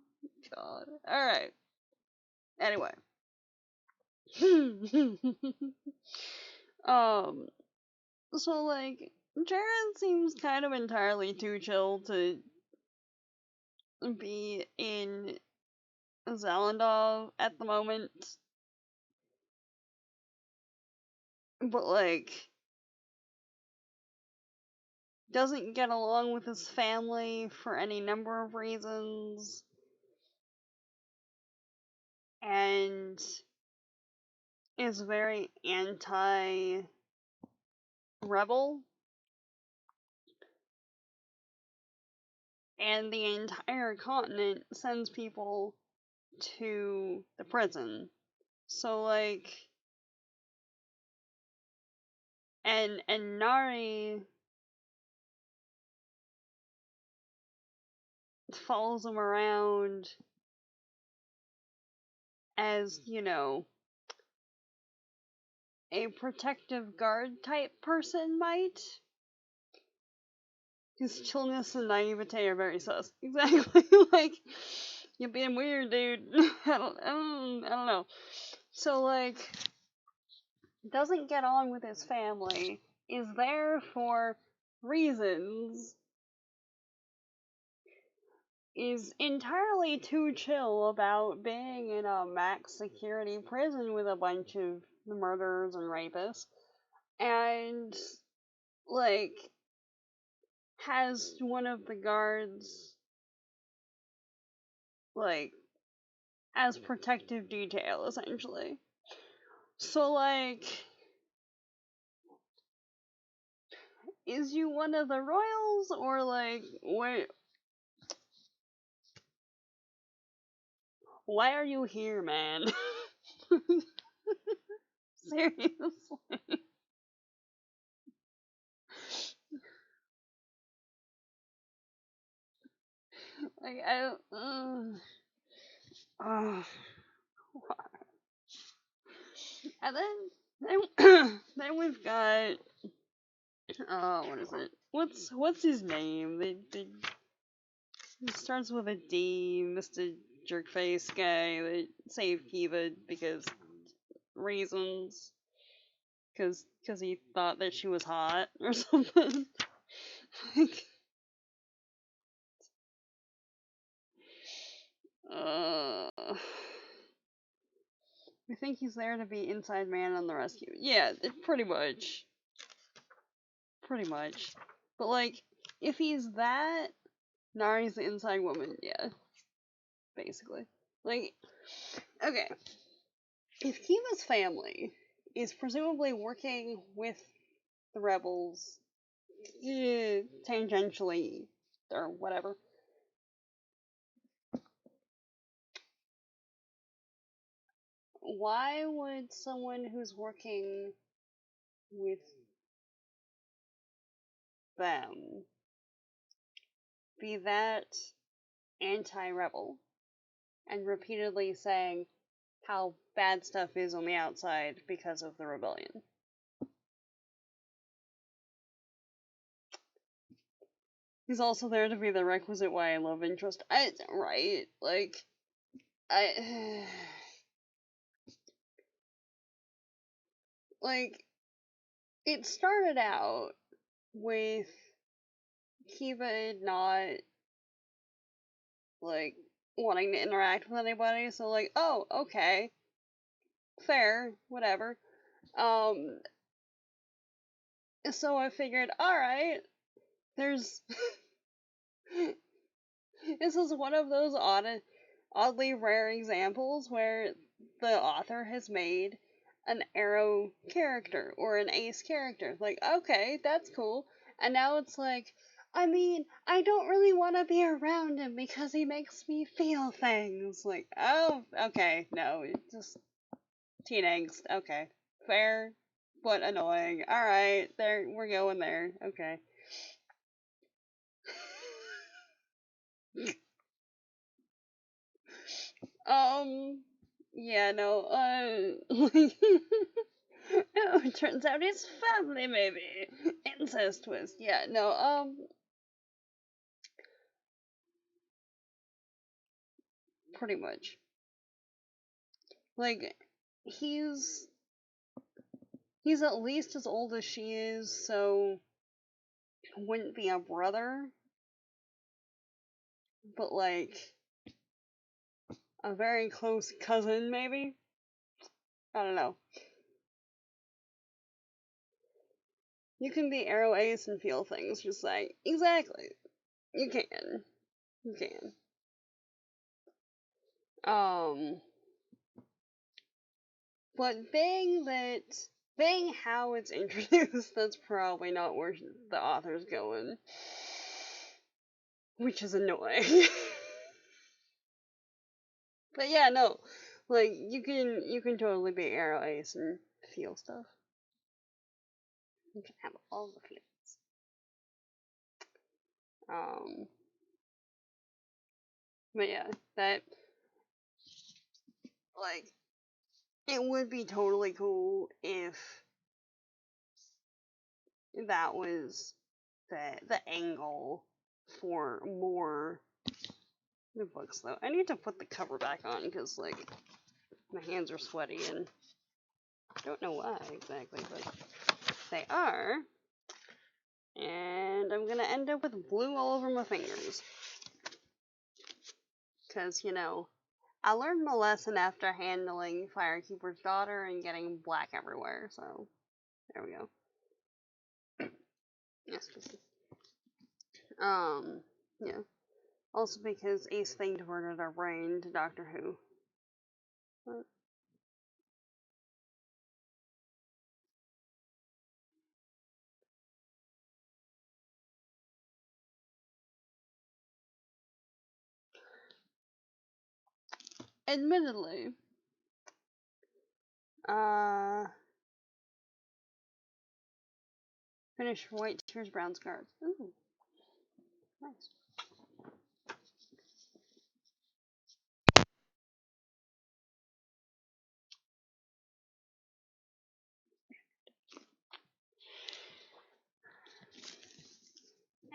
God. Alright. Anyway. So, like, Jared seems kind of entirely too chill to be in Zalandov at the moment. But, like, doesn't get along with his family for any number of reasons. And is very anti-rebel. And the entire continent sends people to the prison. So, like, and Nari follows him around as, you know, a protective guard type person might. His chillness and naivete are very sus. Exactly. Like, you're being weird, dude. I don't know. So, like, doesn't get on with his family, is there for reasons, is entirely too chill about being in a max security prison with a bunch of murderers and rapists, and, like, has one of the guards, like, as protective detail, essentially. So, like, is you one of the royals, or, like, why are you here, man? Seriously. Like, I don't, and then we've got, what is it? What's his name? He starts with a D, Mr. Jerkface guy that saved Kiva because reasons. Cause he thought that she was hot or something. Like, I think he's there to be inside man on the rescue. Yeah, pretty much. Pretty much. But, like, if he's that, Nari's the inside woman, yeah. Basically. Like, okay. If Kiva's family is presumably working with the rebels, tangentially, or whatever, why would someone who's working with them be that anti-rebel and repeatedly saying how bad stuff is on the outside because of the rebellion? He's also there to be the requisite YA love interest. Right? Like, like, it started out with Kiva not, like, wanting to interact with anybody, so, like, oh, okay. Fair, whatever. So I figured, alright, there's... this is one of those oddly rare examples where the author has made an arrow character or an ace character. Like, okay, that's cool. And now it's like, I mean, I don't really want to be around him because he makes me feel things. Like, oh, okay, no, it's just teen angst. Okay, fair, but annoying. All right, there, we're going there. Okay. Yeah, no, oh, it turns out it's family, maybe. Incest twist. Yeah, no, pretty much. Like, he's he's at least as old as she is, so wouldn't be a brother, but like a very close cousin, maybe. I don't know. You can be arrow ace and feel things, just like exactly. You can, you can. Um, but being how it's introduced, that's probably not where the author's going, which is annoying. But yeah, no, like you can totally be arrow ace and feel stuff. You can have all the feelings. Um, but yeah, that like it would be totally cool if that was the angle for more the books though. I need to put the cover back on because like my hands are sweaty and I don't know why exactly, but they are. And I'm gonna end up with blue all over my fingers. Because, I learned my lesson after handling Firekeeper's daughter and getting black everywhere, so there we go. Yes, just yeah. Also because Ace Thing diverted our brain to Doctor Who. But, admittedly, uh, finish White Tears, Brown Scars. Ooh, nice.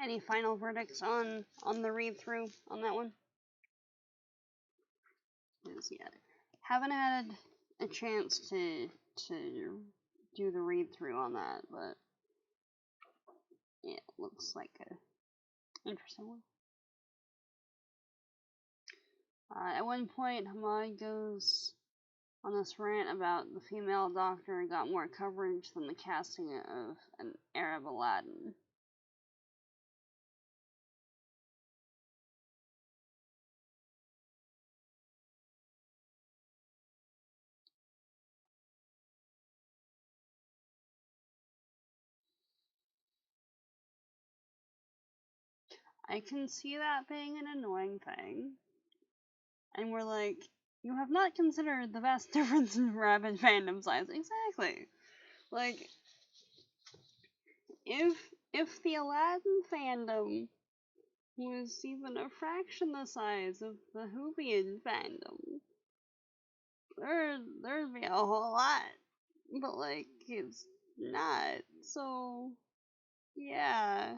Any final verdicts on the read through on that one? Because yeah, haven't had a chance to do the read through on that, but yeah, it looks like a interesting one. At one point, Hamad goes on this rant about the female doctor got more coverage than the casting of an Arab Aladdin. I can see that being an annoying thing. And we're like, you have not considered the vast difference in rabbit fandom size. Exactly. Like, if the Aladdin fandom was even a fraction the size of the Whovian fandom, there'd be a whole lot. But like, it's not. So yeah.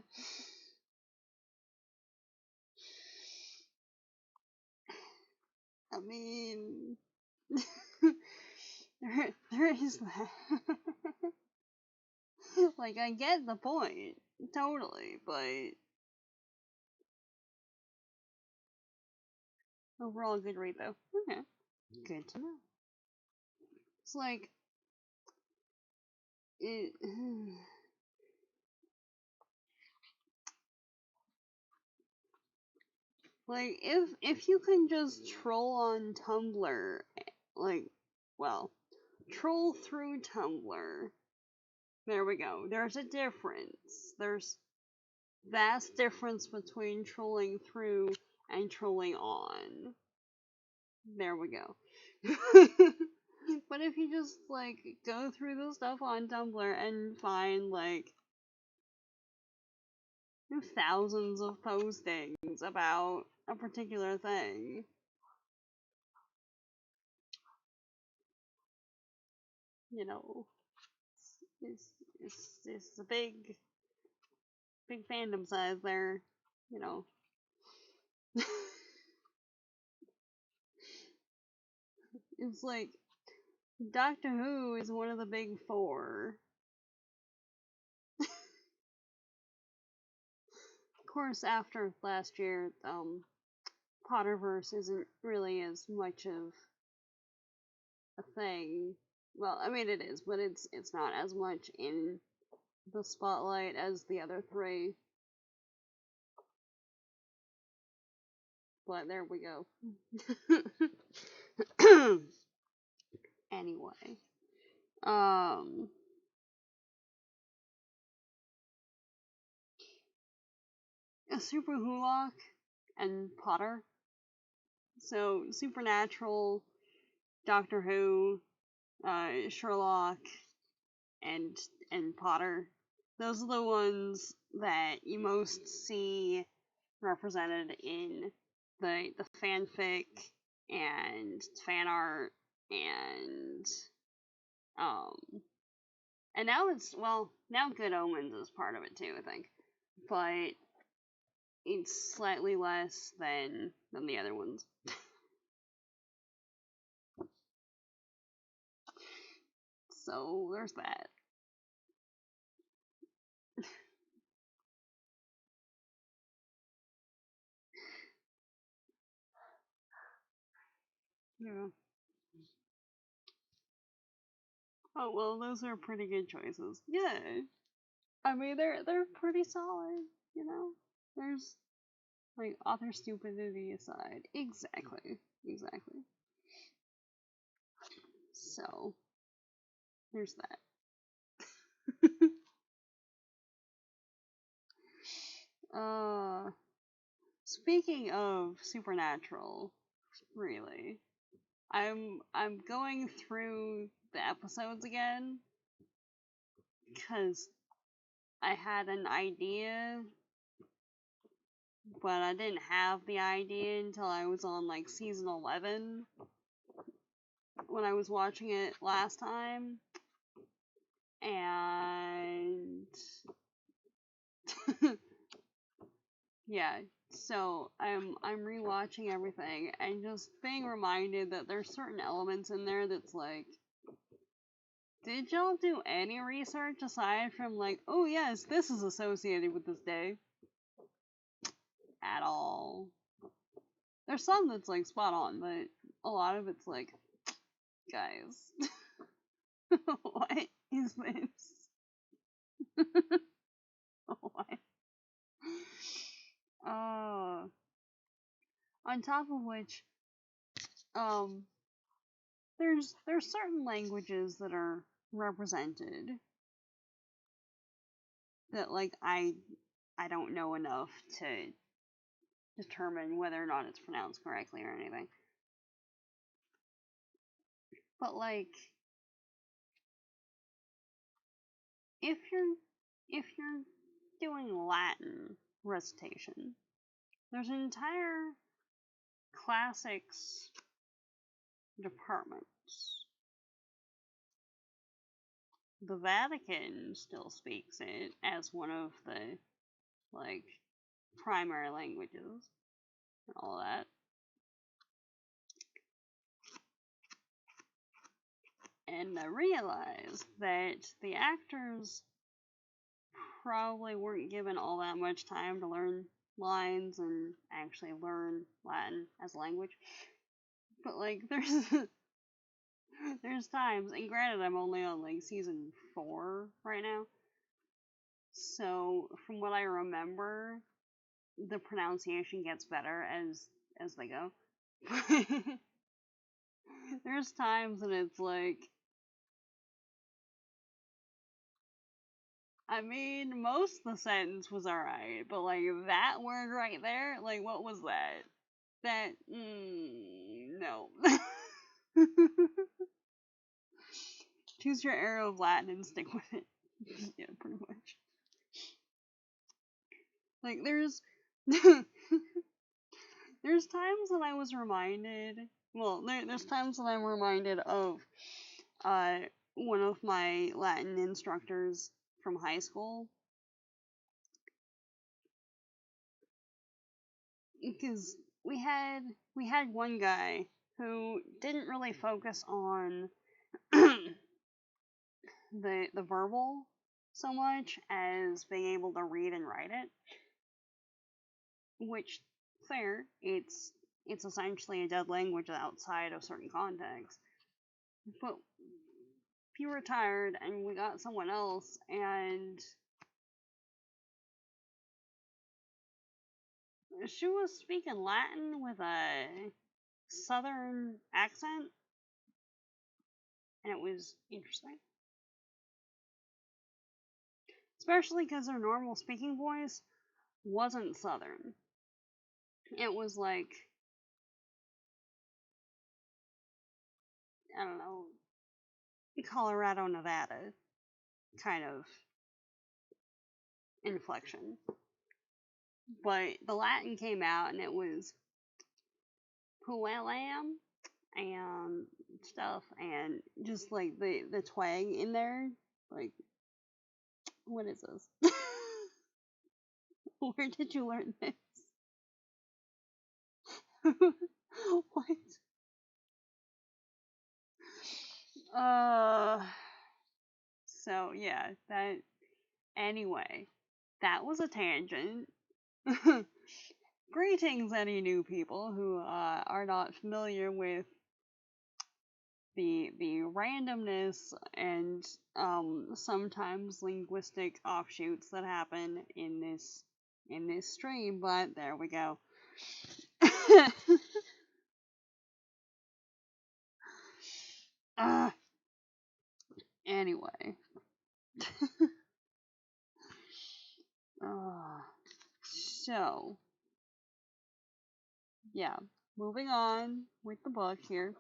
I mean, there is that. Like, I get the point, totally, but overall, good read though. Okay, good to know. It's like it. Like if you can just troll on Tumblr, like, well, troll through Tumblr. There we go. There's a difference. vast difference between trolling through and trolling on. There we go. But if you just, like, go through the stuff on Tumblr and find, like, thousands of postings about a particular thing, you know, it's a big fandom size there, you know. It's like Doctor Who is one of the big four. Of course, after last year, Potterverse isn't really as much of a thing. Well, I mean it is, but it's not as much in the spotlight as the other three. But there we go. Anyway, um, a Super Hulock and Potter. So Supernatural, Doctor Who, Sherlock, and Potter. Those are the ones that you most see represented in the fanfic and fan art and um and now now Good Omens is part of it too, I think. But it's slightly less than the other ones. So there's that. Yeah. Oh well, those are pretty good choices. Yeah. I mean they're pretty solid, you know? There's like author stupidity aside. Exactly. Exactly. So there's that. Speaking of Supernatural, really, I'm going through the episodes again because I had an idea, but I didn't have the idea until I was on like season 11 when I was watching it last time, and yeah. So I'm rewatching everything and just being reminded that there's certain elements in there that's like, did y'all do any research aside from like, oh yes, this is associated with this day? At all. There's some that's like spot on, but a lot of it's like, guys, what is this? What? Uh, on top of which, um, there's certain languages that are represented that like I don't know enough to determine whether or not it's pronounced correctly or anything. But like if you're doing Latin recitation, there's an entire classics department. The Vatican still speaks it as one of the like primary languages and all that. And I realized that the actors probably weren't given all that much time to learn lines and actually learn Latin as a language. But like there's times, and granted I'm only on like season 4 right now. So from what I remember, the pronunciation gets better as they go. There's times when it's like I mean, most of the sentence was alright, but like that word right there, like what was that? That, no. Choose your area of Latin and stick with it. Yeah, pretty much. Like, there's there's times that I was reminded, well, there's times that I'm reminded of uh, one of my Latin instructors from high school. Because we had one guy who didn't really focus on the verbal so much as being able to read and write it, which fair, it's essentially a dead language outside of certain contexts. But he retired and we got someone else, and she was speaking Latin with a southern accent, and it was interesting. Especially because her normal speaking voice wasn't southern. It was like, I don't know, Colorado, Nevada kind of inflection. But the Latin came out and it was Puelam and stuff, and just like the twang in there. Like, what is this? Where did you learn this? What? So yeah, that, anyway, that was a tangent. Greetings, any new people who are not familiar with the randomness and sometimes linguistic offshoots that happen in this stream. But there we go. Anyway. So, yeah, moving on with the book here.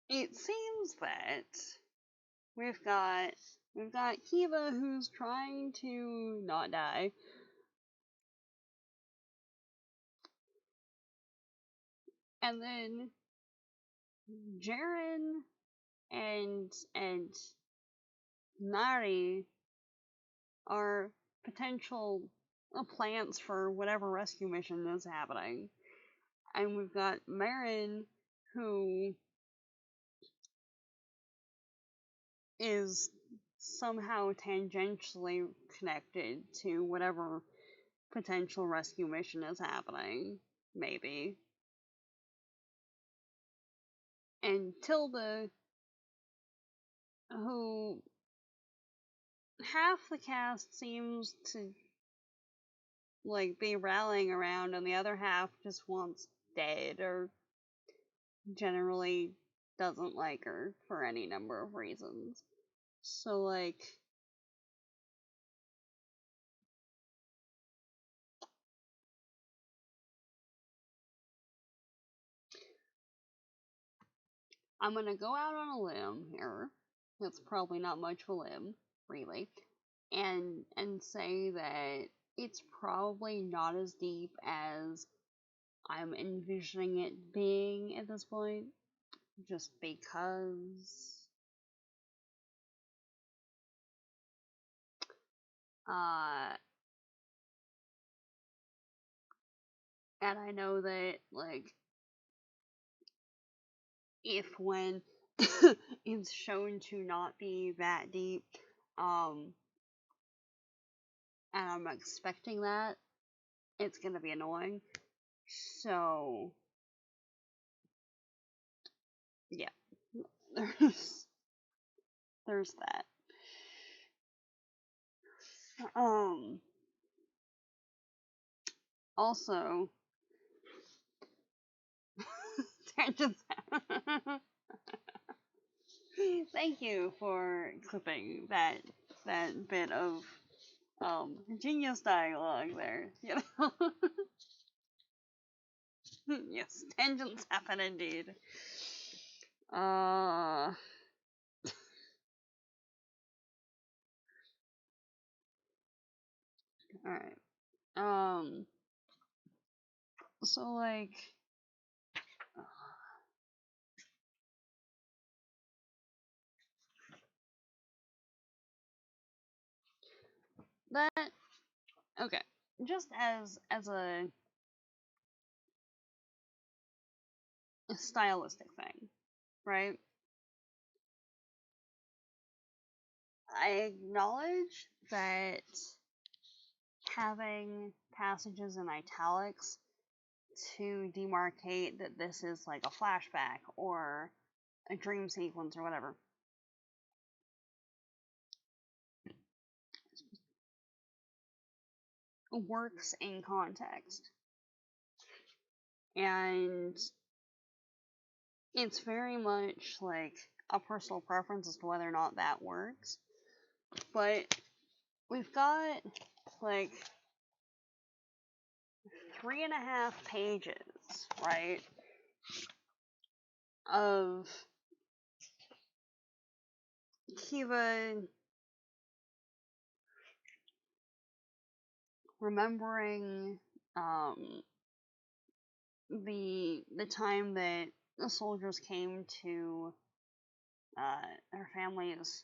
It seems that we've got Kiva, who's trying to not die. And then Jaren and Nari are potential plants for whatever rescue mission is happening. And we've got Marin, who is somehow tangentially connected to whatever potential rescue mission is happening, maybe. And Tilda, who half the cast seems to like be rallying around, and the other half just wants dead, or generally doesn't like her for any number of reasons. So like, I'm gonna go out on a limb here. That's probably not much of a limb, really, and say that it's probably not as deep as I'm envisioning it being at this point, just because and I know that, like, if when it's shown to not be that deep, and I'm expecting that, it's gonna be annoying. So, yeah, there's that. Also, tangents. Thank you for clipping that bit of genius dialogue there. You know. Yes, tangents happen indeed. All right. So like, that okay. Just as a stylistic thing, right? I acknowledge that having passages in italics to demarcate that this is like a flashback or a dream sequence or whatever works in context. And it's very much like a personal preference as to whether or not that works. But we've got like 3.5 pages, right, of Kiva remembering the time that the soldiers came to her family's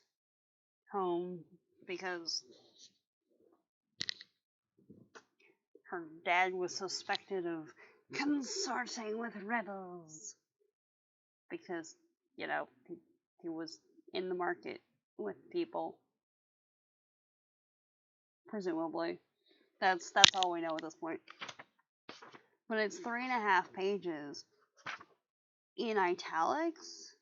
home because her dad was suspected of consorting with rebels because, you know, he was in the market with people, presumably. That's all we know at this point. But it's 3.5 pages in italics.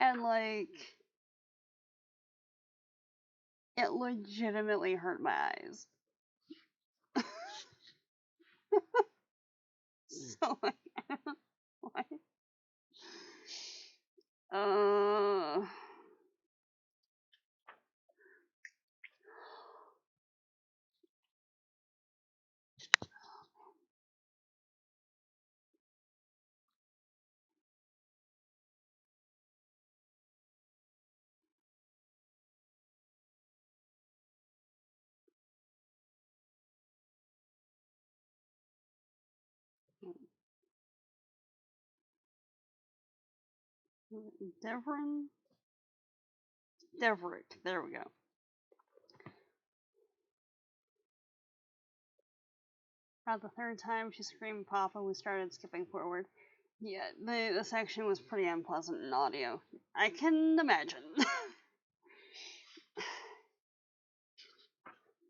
And like, it legitimately hurt my eyes. So like, what? Devrin? Deverick. There we go. About the third time she screamed Papa, we started skipping forward. Yeah, the section was pretty unpleasant in audio. I can imagine.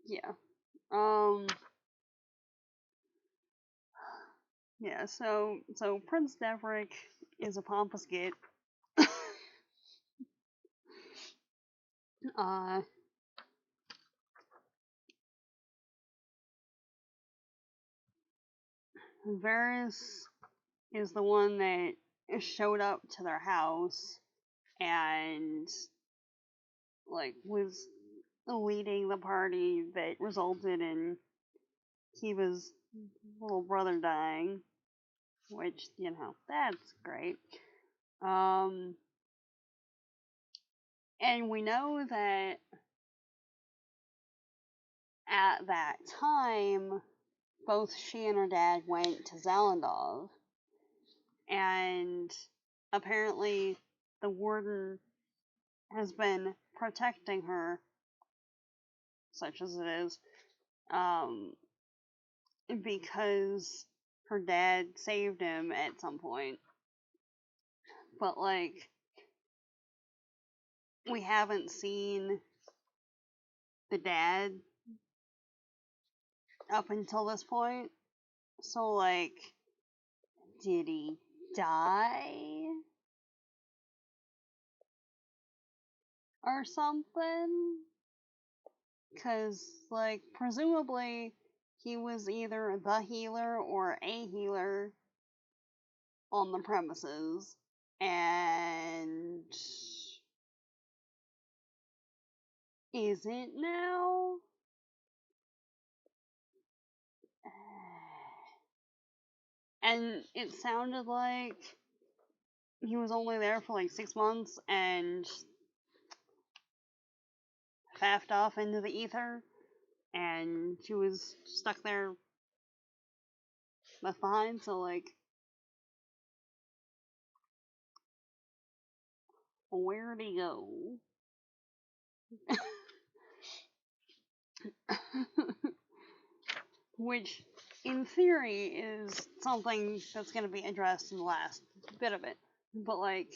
Yeah. Yeah, so Prince Deverick is a pompous git. Varys is the one that showed up to their house and like was leading the party that resulted in Kiva's little brother dying, which, you know, that's great. And we know that at that time, both she and her dad went to Zalandov, and apparently the warden has been protecting her, such as it is, because her dad saved him at some point. But, like, we haven't seen the dad up until this point. So, like, did he die? Or something? Because, like, presumably he was either the healer or a healer on the premises, and isn't now. And it sounded like he was only there for like 6 months and faffed off into the ether, and she was stuck there, left behind. So, like, where'd he go? Which, in theory, is something that's going to be addressed in the last bit of it. But, like,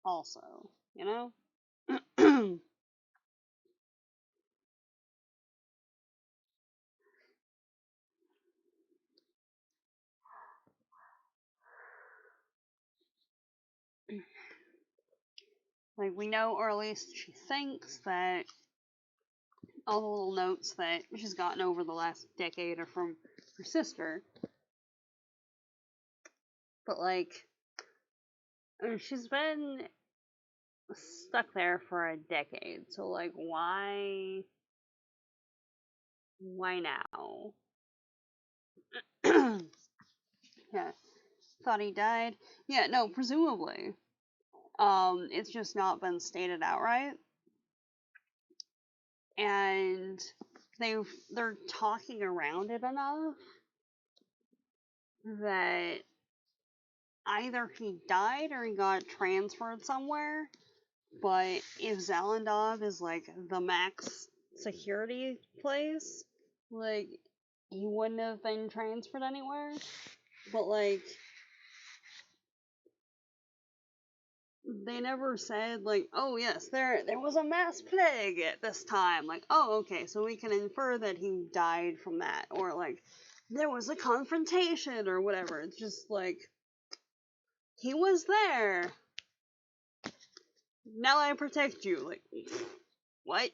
also, you know? Like, we know, or at least she thinks, that all the little notes that she's gotten over the last decade are from her sister. But, like, I mean, she's been stuck there for a decade, so, like, why now? Yeah, thought he died. Yeah, no, presumably. It's just not been stated outright, and they're talking around it enough that either he died or he got transferred somewhere. But if Zalandov is like the max security place, like, he wouldn't have been transferred anywhere. But, like, they never said, like, oh yes, there was a mass plague at this time. Like, oh, okay, so we can infer that he died from that. Or, like, there was a confrontation or whatever. It's just like, he was there. Now I protect you. Like, what?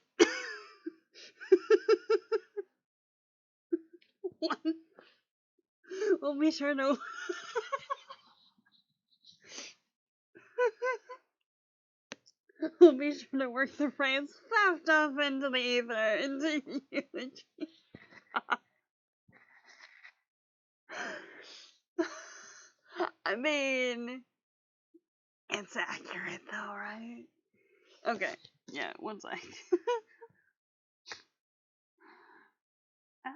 What? We'll be sure to... We'll be sure to work the phrase faffed off into the ether into eulogy. I mean, it's accurate though, right? Okay, yeah, one sec. Ah.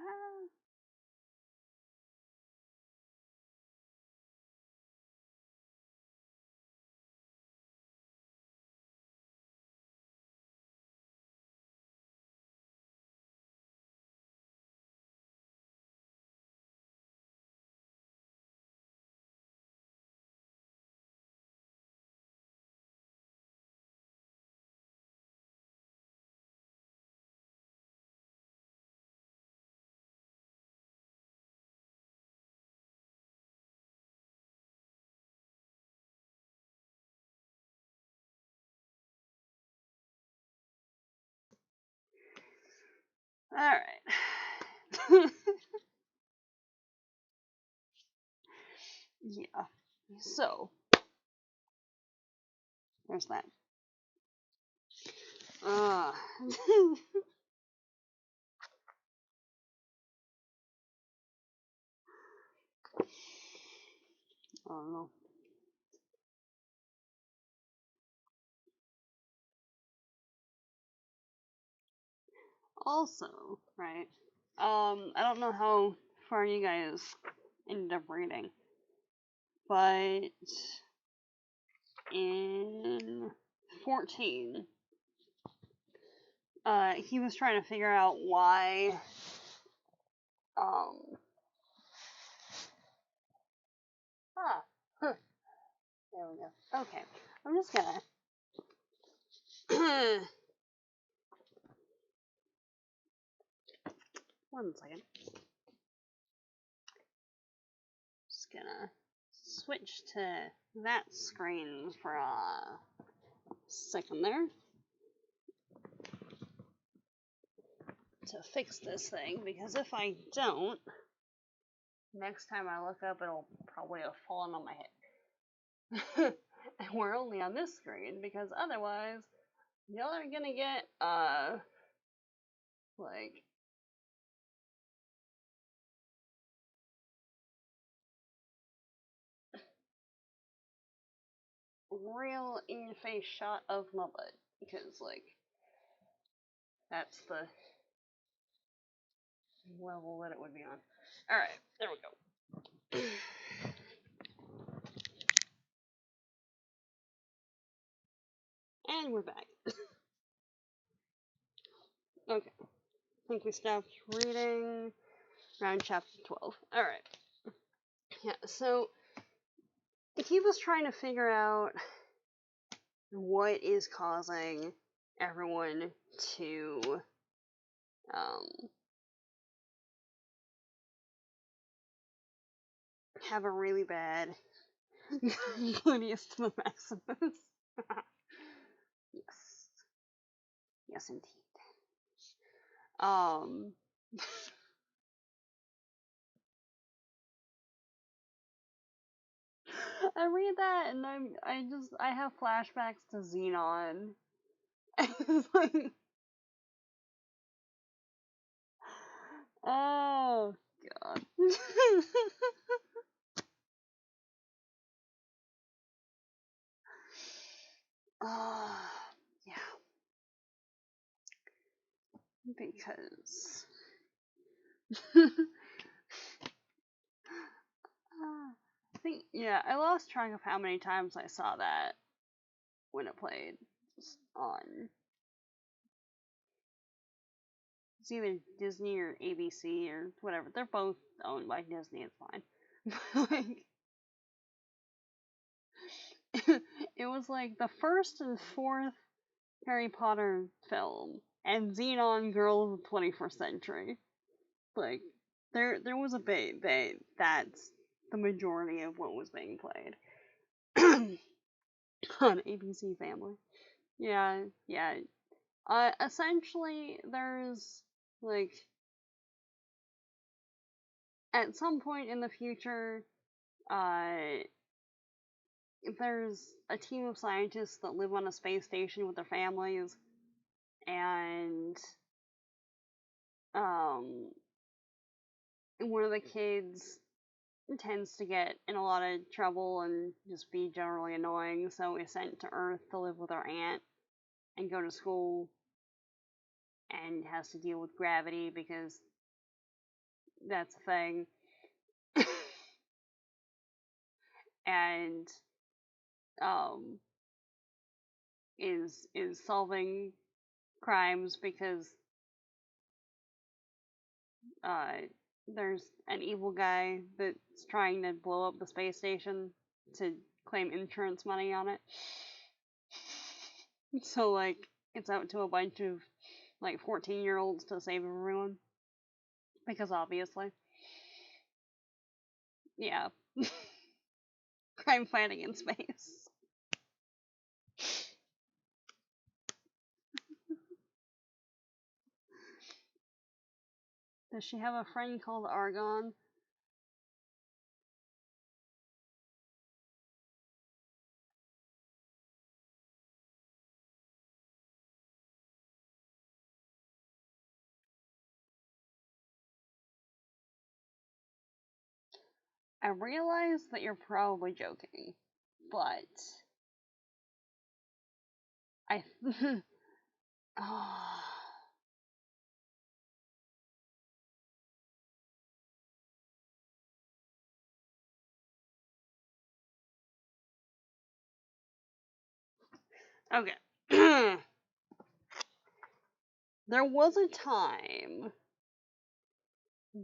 Alright. Yeah. So, there's that. I don't know. Also, right, I don't know how far you guys ended up reading, but in 14, he was trying to figure out why, huh, there we go. Okay, I'm just gonna, one second, just gonna switch to that screen for a second there to fix this thing, because if I don't, Next time I look up, it'll probably have fallen on my head. And we're only on this screen because otherwise, y'all are gonna get, like, real in-face shot of my butt. Because, like, that's the level that it would be on. Alright, there we go. And we're back. Okay. I think we stopped reading around chapter 12. Alright. Yeah, so he was trying to figure out what is causing everyone to have a really bad gluteus to the maximus. Yes. Yes, indeed. I read that and I have flashbacks to Xenon. It's like, oh god. Yeah. Because I think, yeah, I lost track of how many times I saw that when it played. Just on. It's either Disney or ABC or whatever. They're both owned by Disney, it's fine. Like, it was like the first and fourth Harry Potter film and Xenon Girl of the 21st Century. Like, there was a bit that's the majority of what was being played on ABC Family. Yeah. Essentially, there's like at some point in the future, there's a team of scientists that live on a space station with their families, and one of the kids tends to get in a lot of trouble and just be generally annoying, so is sent to Earth to live with her aunt and go to school and has to deal with gravity because that's a thing. And is solving crimes because there's an evil guy that's trying to blow up the space station to claim insurance money on it. So, like, it's out to a bunch of, like, 14-year-olds to save everyone. Because obviously. Yeah. Crime fighting in space. Does she have a friend called Argon? I realize that you're probably joking, but I. Oh. Okay. There was a time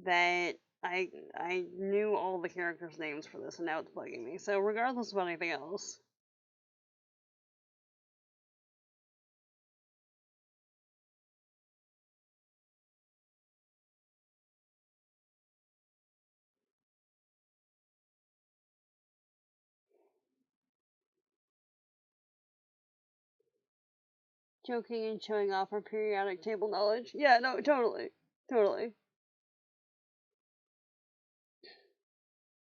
that I knew all the characters' names for this, and now it's bugging me. So regardless of anything else, joking and showing off our periodic table knowledge. Yeah, no, totally.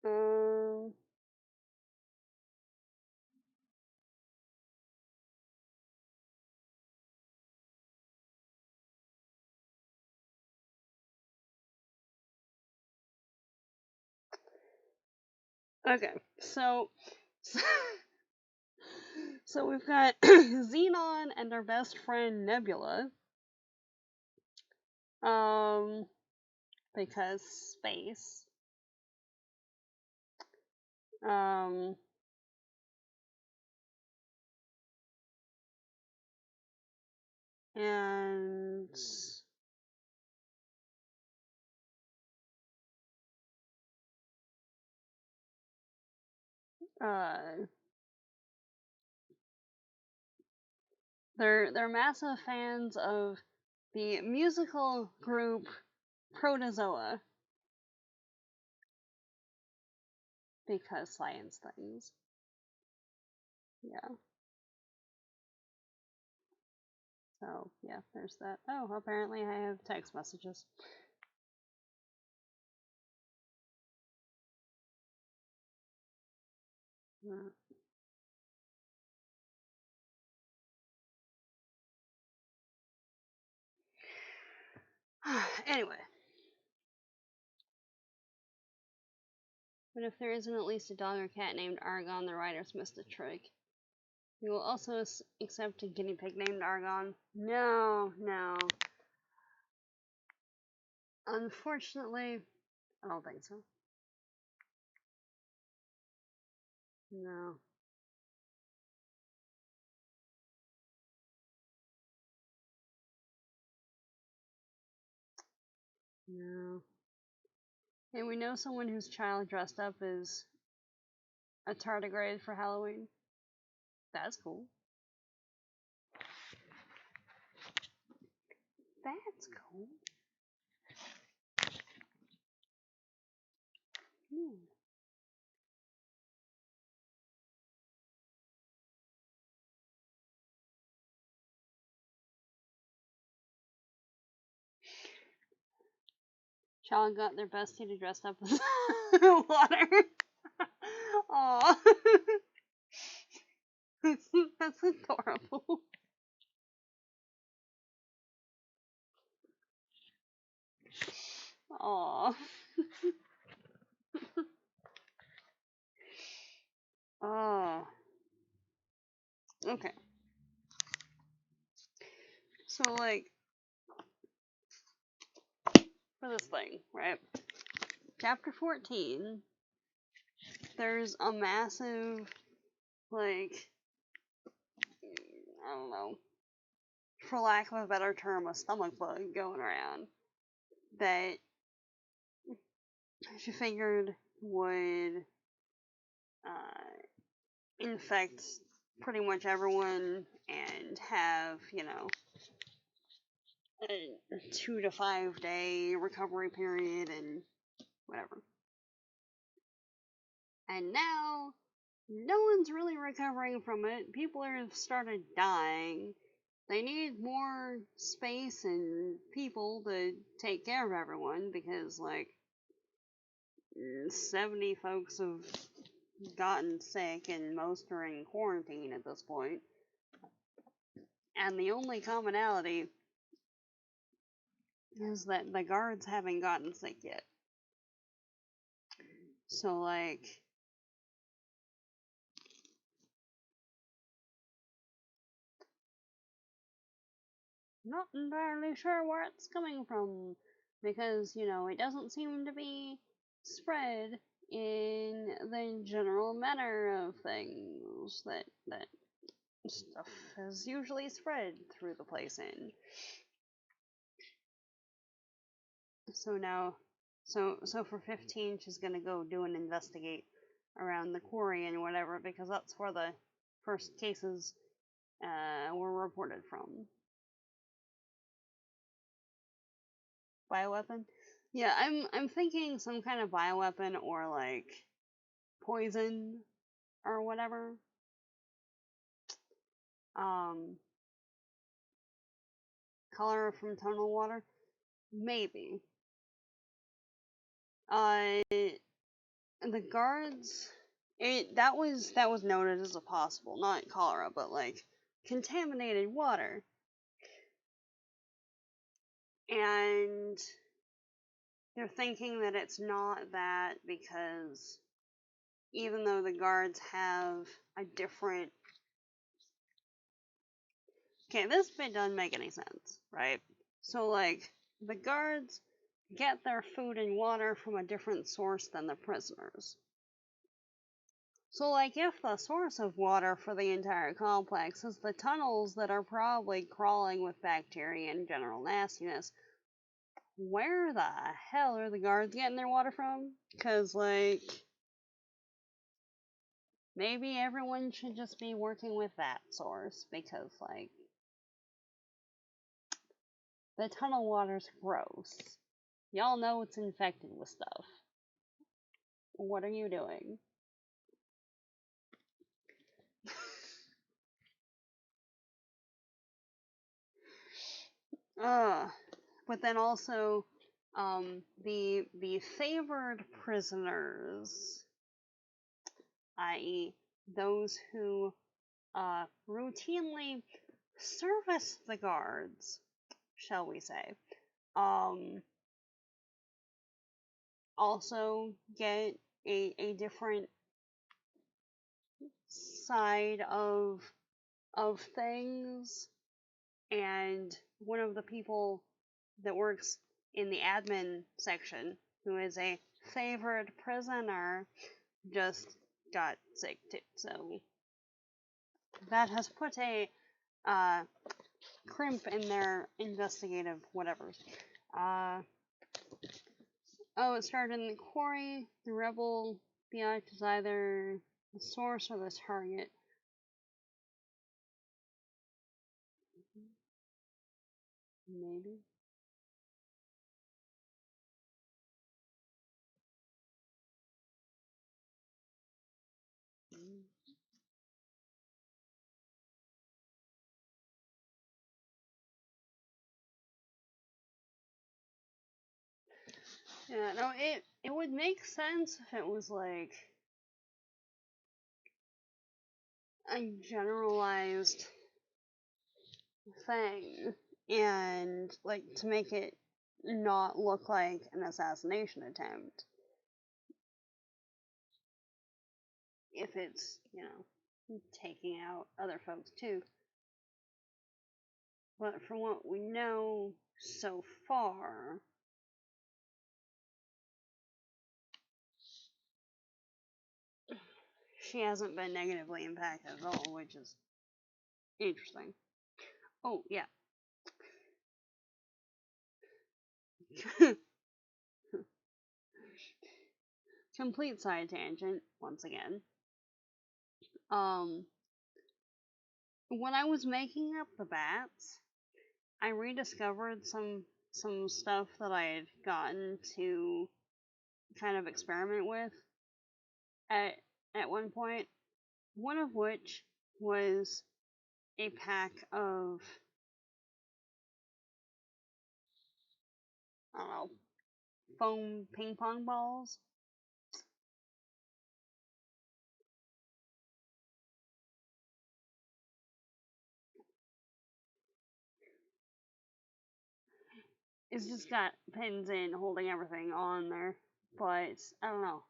Um. Okay, so we've got Xenon and our best friend Nebula. Um, because space. Um, and uh, they're massive fans of the musical group Protozoa because science things. Yeah. So yeah, there's that. Oh, apparently I have text messages. Uh, Anyway, but if there isn't at least a dog or cat named Argon, the writers missed a trick. We will also accept a guinea pig named Argon. No, no. Unfortunately, I don't think so. No. No. And we know someone whose child dressed up as a tardigrade for Halloween. That's cool. That's cool. Hmm. Child got their bestie to dress up as water. Aw. That's adorable. Aw. Oh. Okay. So, like, for this thing, right? Chapter 14, there's a massive, like, I don't know, for lack of a better term, a stomach bug going around that she figured would infect pretty much everyone and have, a 2 to 5 day recovery period and whatever. And now, no one's really recovering from it. People have started dying. They need more space and people to take care of everyone because, like, 70 folks have gotten sick and most are in quarantine at this point. And the only commonality is that the guards haven't gotten sick yet. So, like, not entirely sure where it's coming from because, it doesn't seem to be spread in the general manner of things that stuff is usually spread through the place in. So now, so for 15, she's gonna go do an investigate around the quarry and whatever because that's where the first cases were reported from. Bioweapon? Yeah, I'm thinking some kind of bioweapon or like poison or whatever. Um, color from tonal water? Maybe. the guards, that was noted as a possible, not cholera, but like contaminated water. And they're thinking that it's not that because even though the guards have a different... Okay, this bit doesn't make any sense, right? So, like, the guards get their food and water from a different source than the prisoners. So, like, if the source of water for the entire complex is the tunnels that are probably crawling with bacteria and general nastiness, where the hell are the guards getting their water from? Because, like, maybe everyone should just be working with that source, because, like, the tunnel water's gross. Y'all know it's infected with stuff. What are you doing? But then also, the favored prisoners, i.e., those who routinely service the guards, shall we say, also get a different side of things. And one of the people that works in the admin section, who is a favored prisoner, just got sick too. So that has put a crimp in their investigative whatevers. It started in the quarry. The rebel object is either the source or the target. Maybe. Yeah, no, it would make sense if it was like a generalized thing, and like to make it not look like an assassination attempt. If it's, taking out other folks too. But from what we know so far, she hasn't been negatively impacted at all, which is interesting. Oh, yeah. Complete side tangent, once again. When I was making up the bats, I rediscovered some stuff that I had gotten to kind of experiment with at one point. One of which was a pack of, I don't know, foam ping pong balls. It's just got pins in holding everything on there, but I don't know.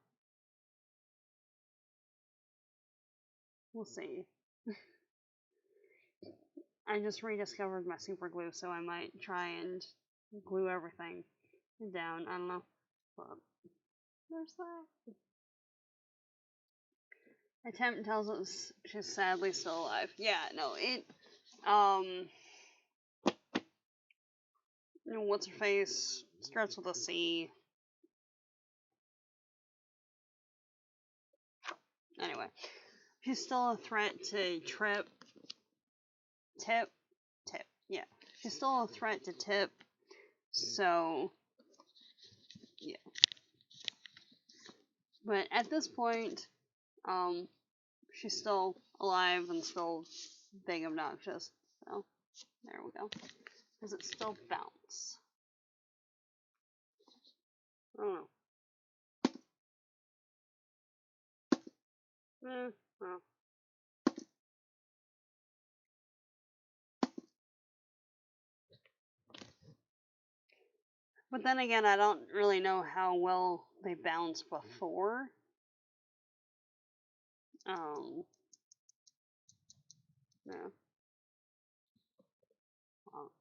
We'll see. I just rediscovered my super glue, so I might try and glue everything down. I don't know. But there's that. Attempt tells us she's sadly still alive. Yeah, no, what's her face? Starts with a C. Anyway, she's still a threat to Tip. Yeah, she's still a threat to Tip. So, yeah. But at this point, she's still alive and still big obnoxious. So, there we go. Does it still bounce? I don't know. Well. But then again, I don't really know how well they bounce before. Yeah. Well,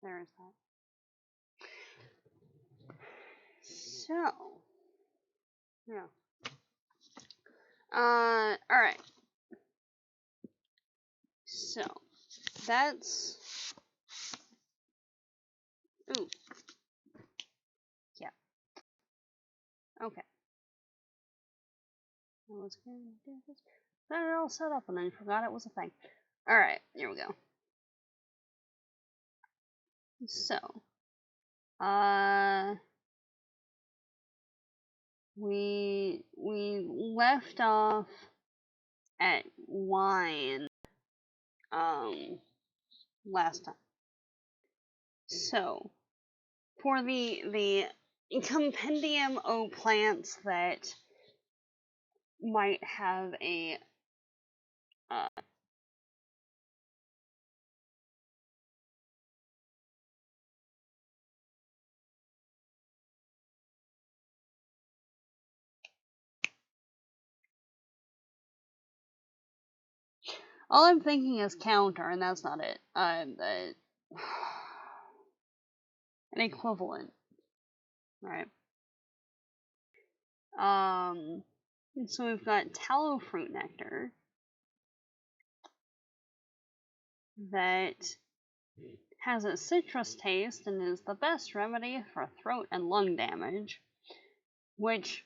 there's that. So, yeah. Alright. So, that's... Ooh. Yeah. Okay. I was gonna do this. Got it all set up and then forgot it was a thing. Alright, here we go. So, we left off at wine, last time. So, for the compendium o plants that might have a all I'm thinking is counter, and that's not it. An equivalent, right? So we've got tallow fruit nectar that has a citrus taste and is the best remedy for throat and lung damage, which,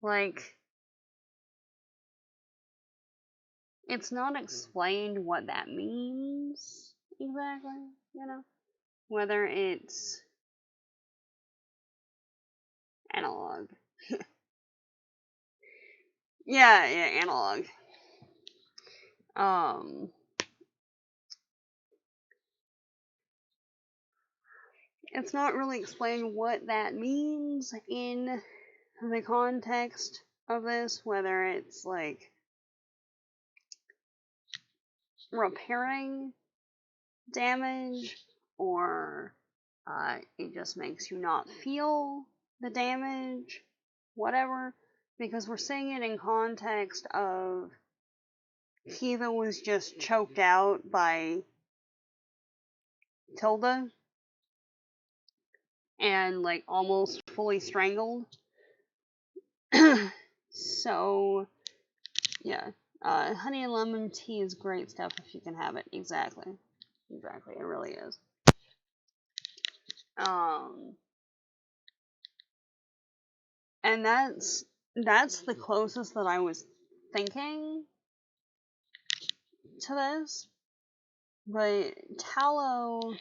like, it's not explained what that means exactly, you know? Whether it's analog. Yeah, analog. It's not really explained what that means in the context of this, whether it's like repairing damage or it just makes you not feel the damage, whatever, because we're seeing it in context of Kiva was just choked out by Tilda and like almost fully strangled. So yeah, honey and lemon tea is great stuff if you can have it. Exactly, it really is. And that's the closest that I was thinking to this. But tallow,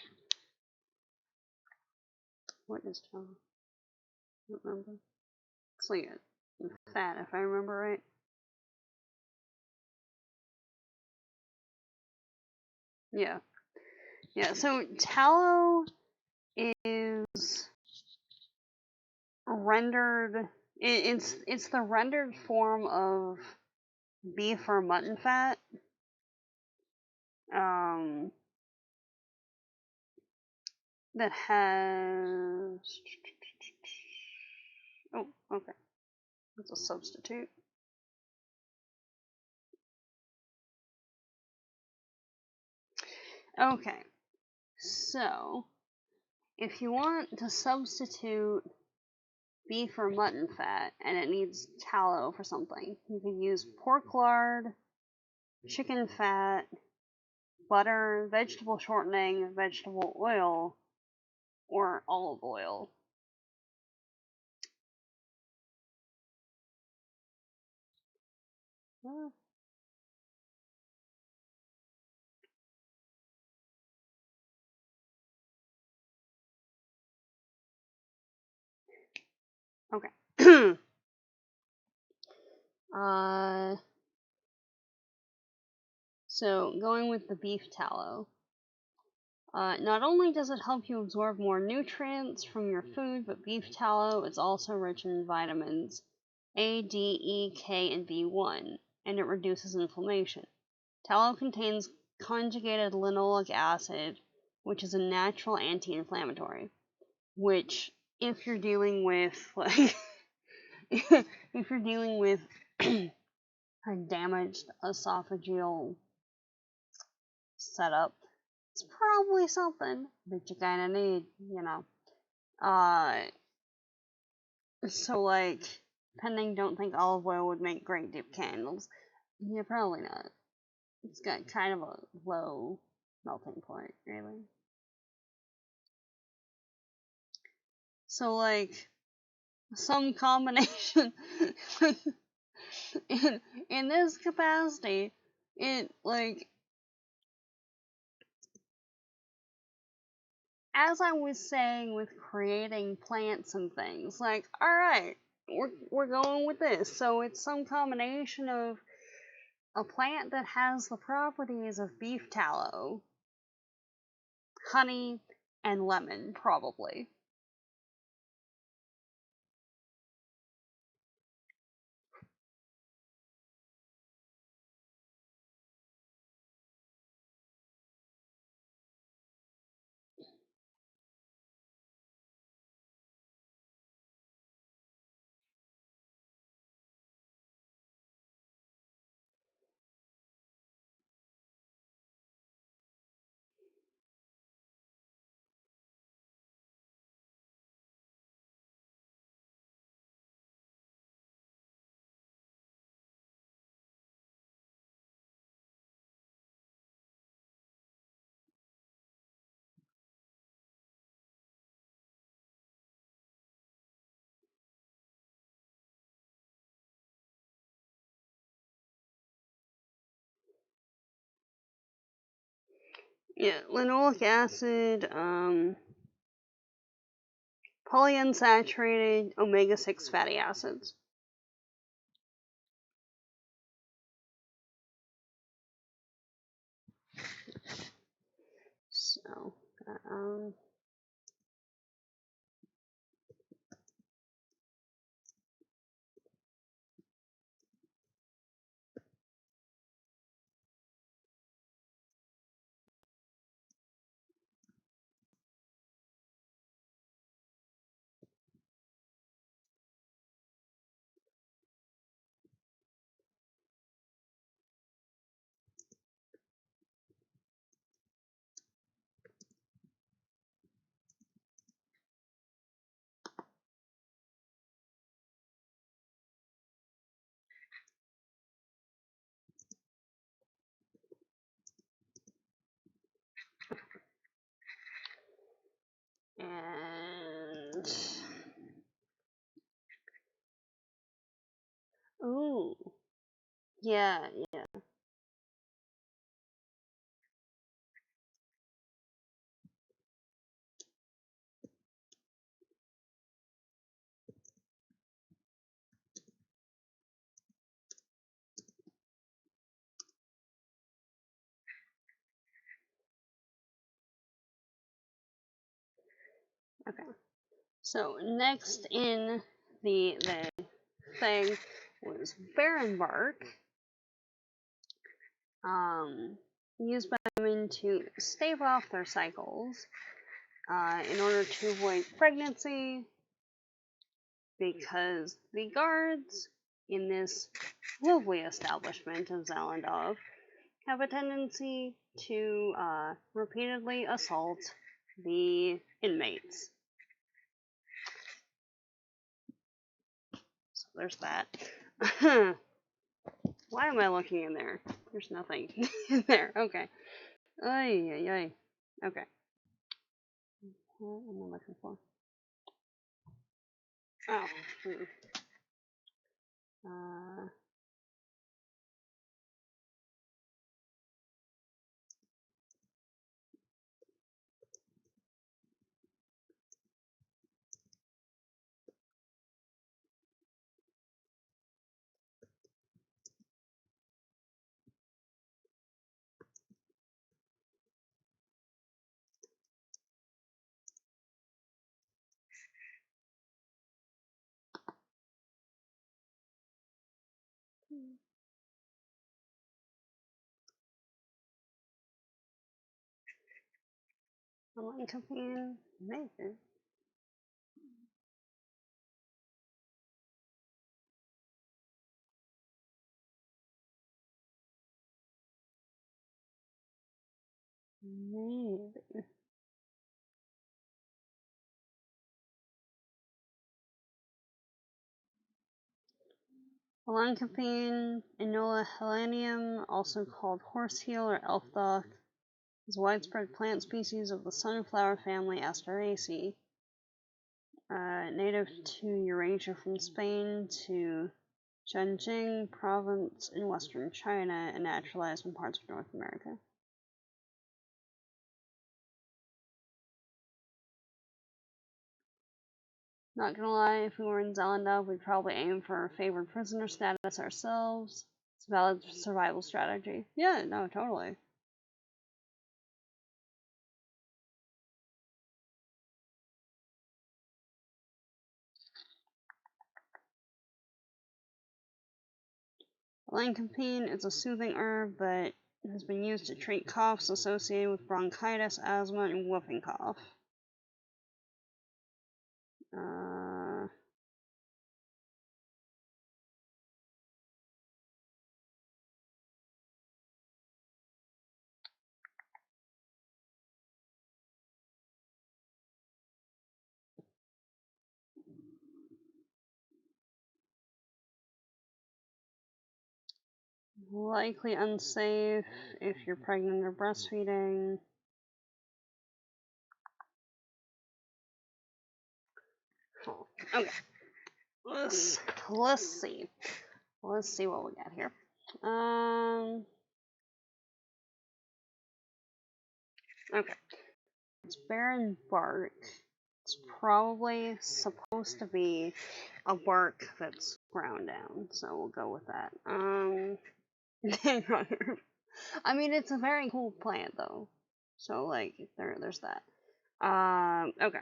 what is tallow? I don't remember. It's like fat, if I remember right. Yeah. So tallow is rendered. It's the rendered form of beef or mutton fat. That has. Oh, okay. That's a substitute. Okay. So, if you want to substitute beef or mutton fat and it needs tallow for something, you can use pork lard, chicken fat, butter, vegetable shortening, vegetable oil, or olive oil. Okay. So going with the beef tallow, Not only does it help you absorb more nutrients from your food, but beef tallow is also rich in vitamins A, D, E, K, and B1, and it reduces inflammation. Tallow contains conjugated linoleic acid, which is a natural anti-inflammatory, which if you're dealing with if you're dealing with a damaged esophageal setup, it's probably something that you kind of need, So, depending, don't think olive oil would make great dip candles. Yeah, probably not. It's got kind of a low melting point, really. So, some combination in this capacity, it, as I was saying with creating plants and things, alright, we're going with this. So it's some combination of a plant that has the properties of beef tallow, honey, and lemon, probably. Yeah, linoleic acid, polyunsaturated omega-6 fatty acids. So, and ooh, yeah. Okay. So next in the thing was Barren Bark, used by women to stave off their cycles in order to avoid pregnancy, because the guards in this lovely establishment of Zalandov have a tendency to repeatedly assault the inmates. So there's that. Why am I looking in there? There's nothing in there. Okay. Ay, ay, ay. Okay. What am I looking for? Oh. Lycopene, maybe. Maybe. Lycopene, Enola helenium, also called horseheel or elfdock, is a widespread plant species of the sunflower family Asteraceae. Native to Eurasia from Spain to Zhejiang province in western China and naturalized in parts of North America. Not gonna lie, if we were in Zelanda, we'd probably aim for favored prisoner status ourselves. It's a valid survival strategy. Yeah, no, totally. Lycopene is a soothing herb that has been used to treat coughs associated with bronchitis, asthma, and whooping cough. Likely unsafe if you're pregnant or breastfeeding. Okay. Let's see. Let's see what we got here. Okay. It's Barren Bark. It's probably supposed to be a bark that's ground down, so we'll go with that. I mean, it's a very cool plant though, so like there's that. Okay.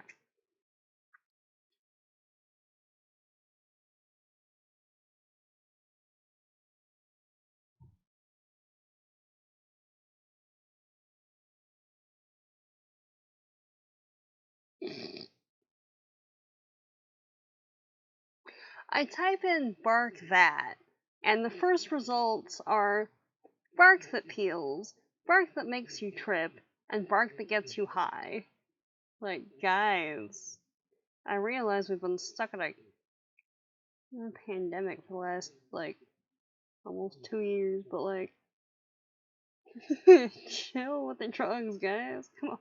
I type in bark that, and the first results are bark that peels, bark that makes you trip, and bark that gets you high. Like, guys, I realize we've been stuck in a pandemic for the last, like, almost 2 years, but, like, chill with the drugs, guys. Come on.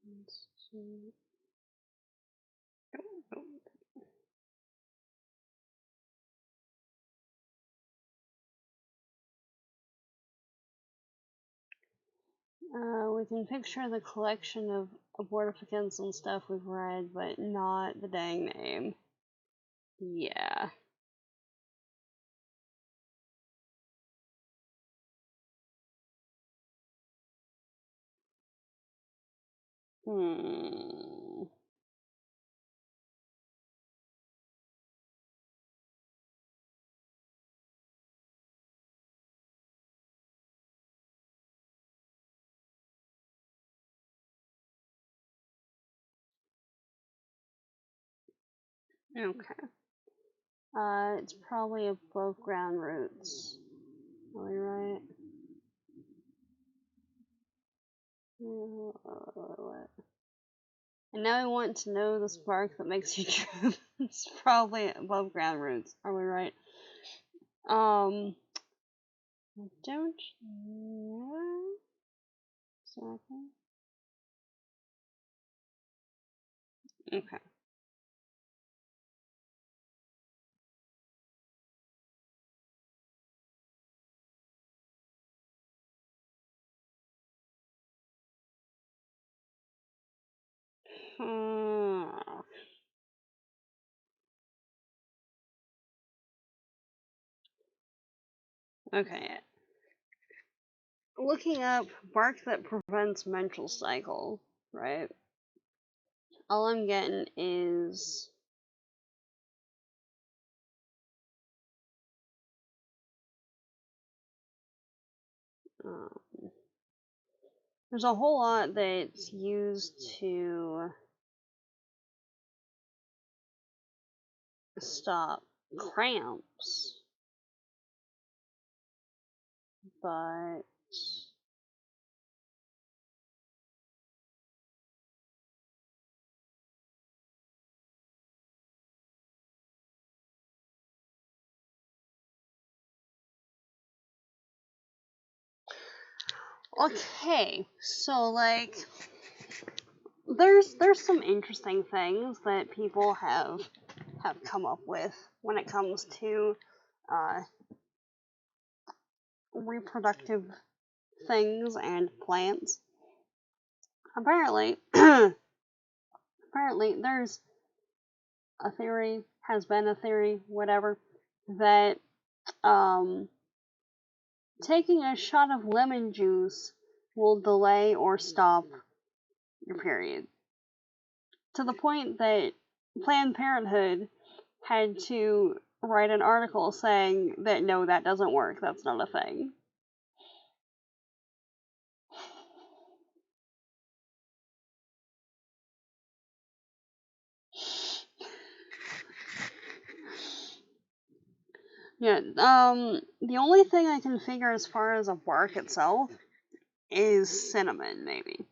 Let's see. We can picture the collection of abortificants and stuff we've read, but not the dang name. Yeah. Hmm. Okay. It's probably above ground roots. Are we right? What? And now I want to know the spark that makes you trip. It's probably above ground roots. Are we right? I don't know. Exactly. Okay. Okay. Looking up bark that prevents menstrual cycle, right? All I'm getting is um, there's a whole lot that's used to stop cramps, but okay, so like there's some interesting things that people have come up with when it comes to uh, reproductive things and plants. Apparently, apparently there's a theory, has been a theory, whatever, that um, taking a shot of lemon juice will delay or stop your period. To the point that Planned Parenthood had to write an article saying that no, that doesn't work, that's not a thing. Yeah, the only thing I can figure as far as a bark itself is cinnamon, maybe.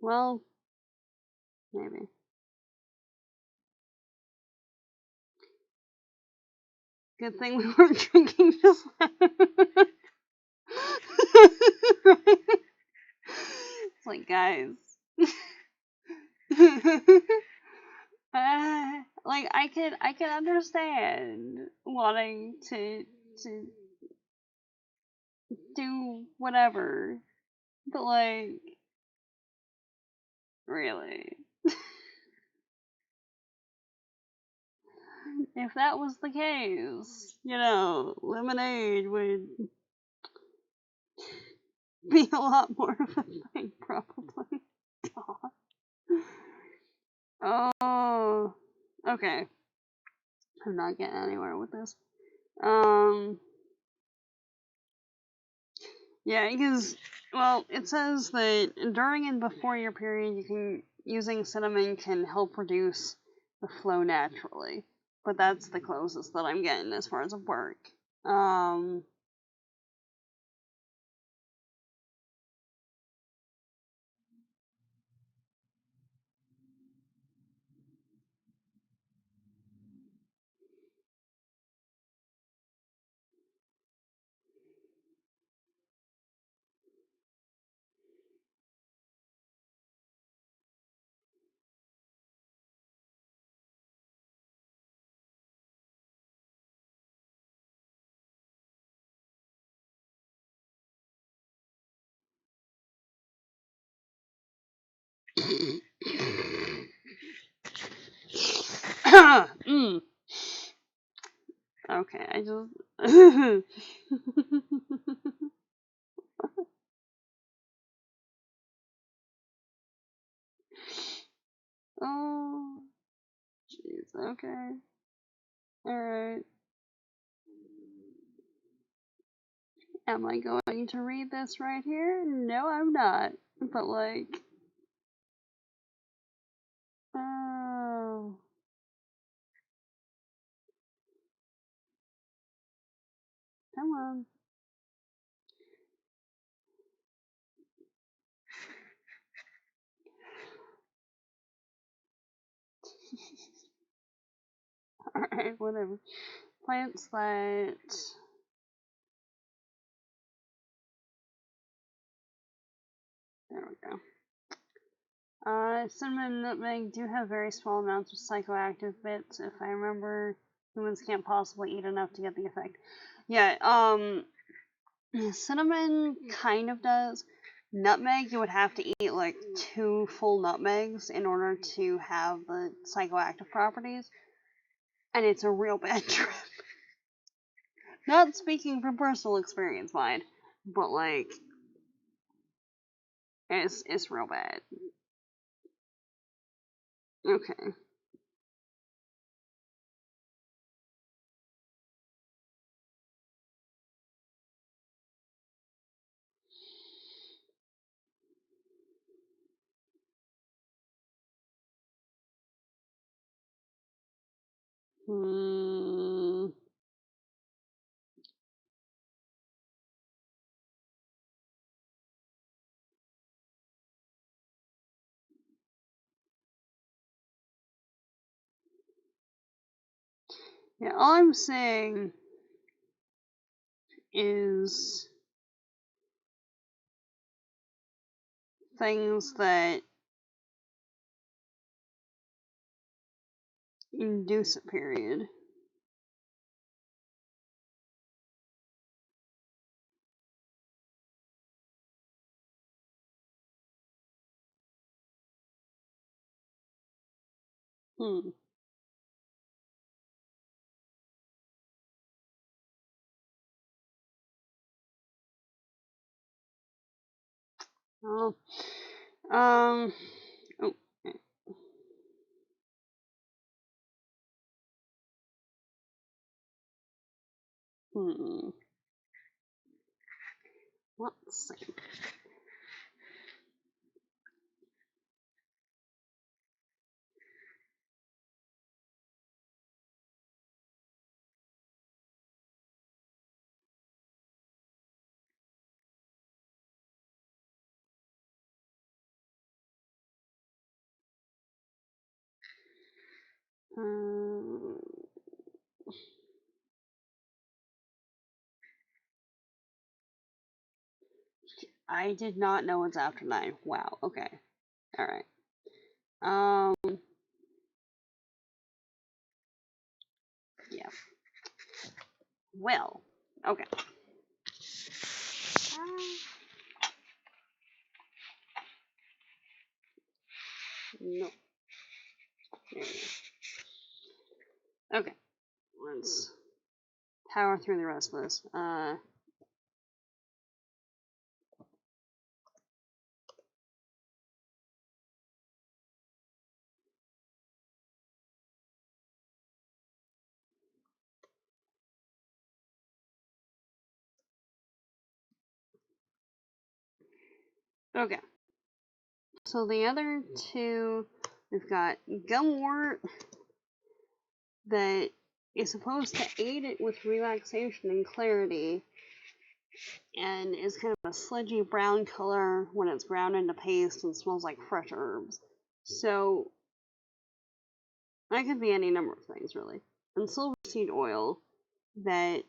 Well, maybe. Good thing we weren't drinking just now. It's like, guys. Like, I can understand wanting to do whatever, but like, really, if that was the case, lemonade would be a lot more of a thing, probably. Oh, okay. I'm not getting anywhere with this. Yeah, because, well, it says that during and before your period, using cinnamon can help reduce the flow naturally. But that's the closest that I'm getting as far as a work. Um, mm. Okay, I just. Oh, jeez, okay. Alright. Am I going to read this right here? No, I'm not. But, like. Oh. Come on. Alright, whatever. Plants that. There we go. Cinnamon and nutmeg do have very small amounts of psychoactive bits. If I remember, humans can't possibly eat enough to get the effect. Yeah, cinnamon kind of does. nutmeg, you would have to eat like 2 full nutmegs in order to have the psychoactive properties, and it's a real bad trip. Not speaking from personal experience, mind, but like, it's real bad. Okay. Hmm. Yeah, all I'm saying is things that induce a period. Hmm. Oh. Um. Oh. Hmm. Let's see. Um. I did not know it's after 9. Wow. Okay. All right. Yeah. Well. Okay. No. There we go. Okay. Let's power through the rest of this. Okay. So the other two, we've got Gumwort that is supposed to aid it with relaxation and clarity, and is kind of a sludgy brown color when it's ground into paste and smells like fresh herbs. So that could be any number of things, really. And silver seed oil that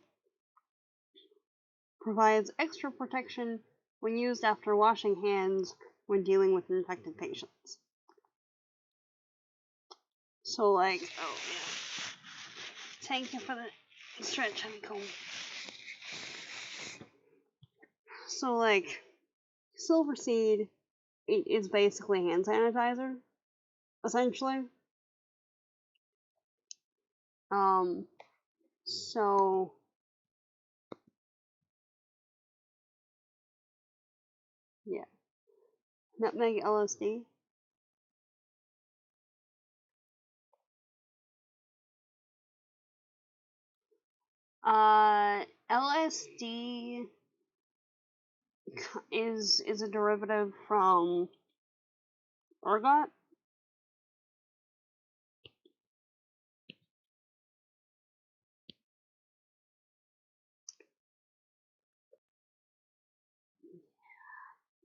provides extra protection when used after washing hands when dealing with infected patients. So, like, oh yeah. Thank you for the stretch, honeycomb. So, like, silver seed is basically hand sanitizer, essentially. Um, so yeah, nutmeg LSD. LSD is a derivative from ergot.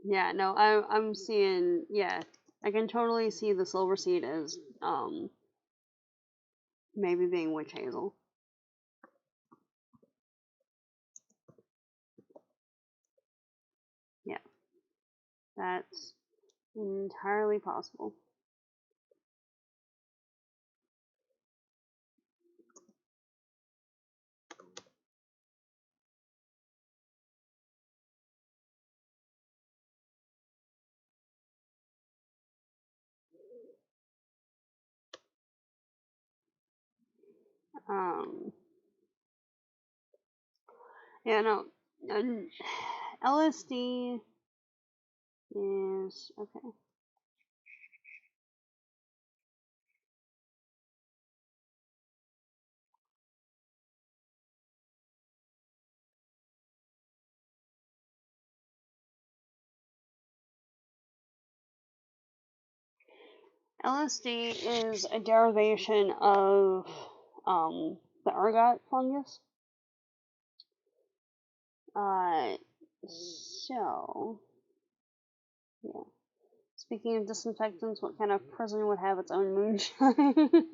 Yeah, no, I'm seeing. Yeah, I can totally see the silver seed as maybe being witch hazel. Yeah, that's entirely possible. Yeah, no. And LSD is okay. LSD is a derivation of the ergot fungus. So yeah. Speaking of disinfectants, what kind of prison would have its own moonshine?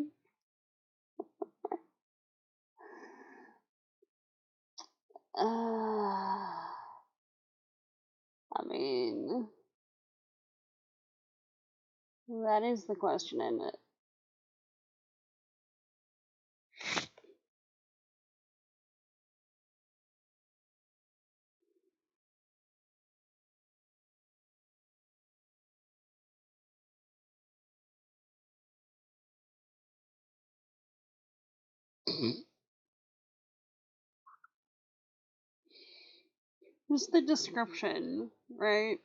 I mean, that is the question, isn't it? Just the description, right?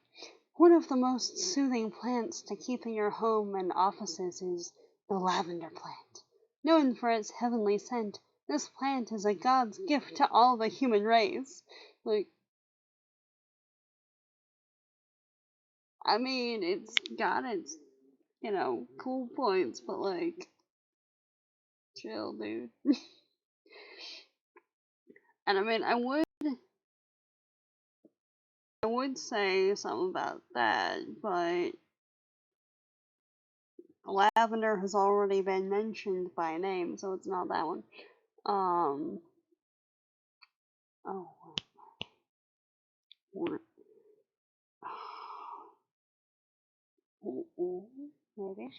One of the most soothing plants to keep in your home and offices is the lavender plant. Known for its heavenly scent, this plant is a god's gift to all the human race. Like, I mean, it's got its, cool points, but like, chill, dude. And I mean, I would say something about that, but lavender has already been mentioned by name, so it's not that one. Oh, what? Maybe. Okay.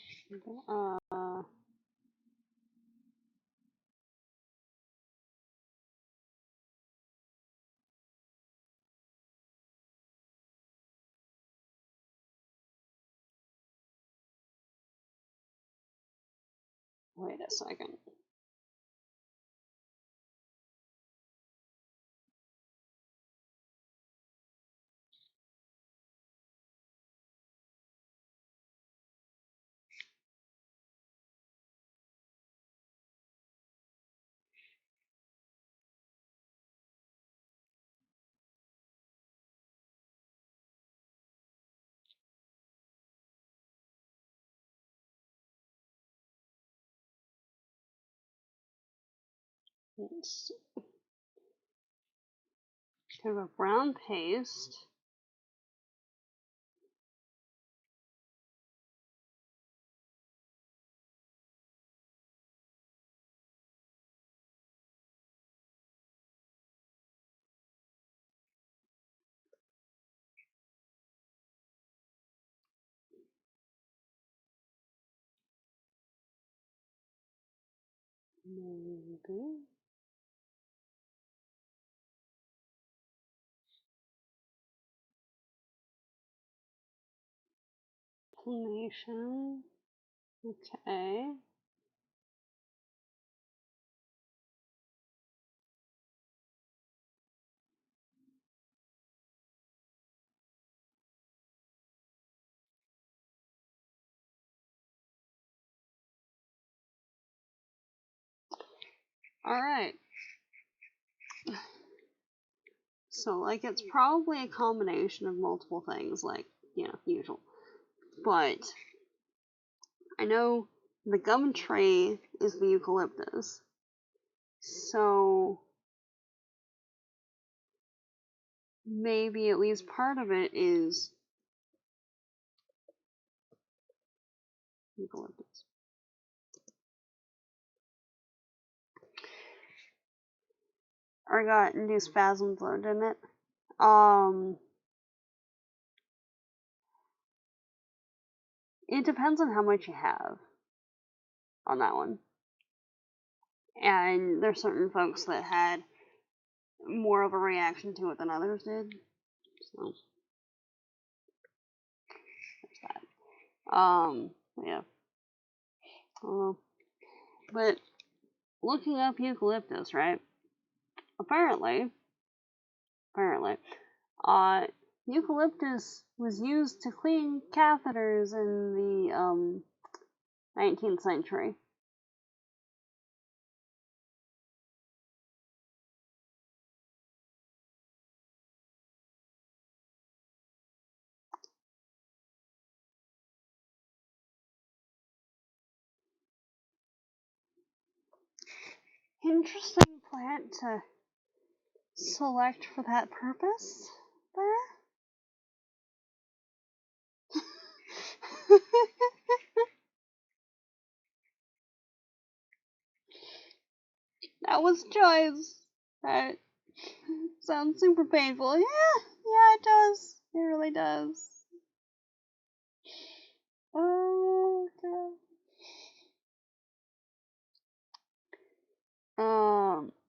Wait a second. It's kind of a brown paste. Maybe. Inflammation. Okay. Alright. So, like, it's probably a combination of multiple things, like, usual. But I know the gum tree is the eucalyptus. So, maybe at least part of it is eucalyptus. Ergot induced spasms, though, didn't it? It depends on how much you have on that one. And there's certain folks that had more of a reaction to it than others did. So there's that. Yeah. But looking up eucalyptus, right? Apparently, uh, eucalyptus was used to clean catheters in the 19th century. Interesting plant to select for that purpose there. That was choice. That sounds super painful. Yeah, it does. It really does. Oh, God.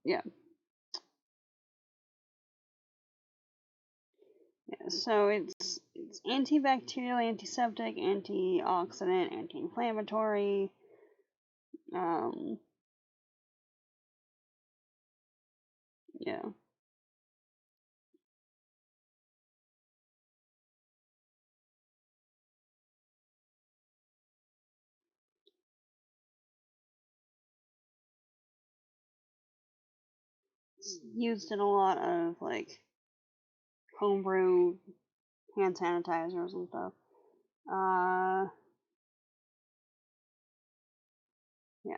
Yeah. So it's antibacterial, antiseptic, antioxidant, anti-inflammatory. Yeah. It's used in a lot of like homebrew hand sanitizers and stuff. Yeah.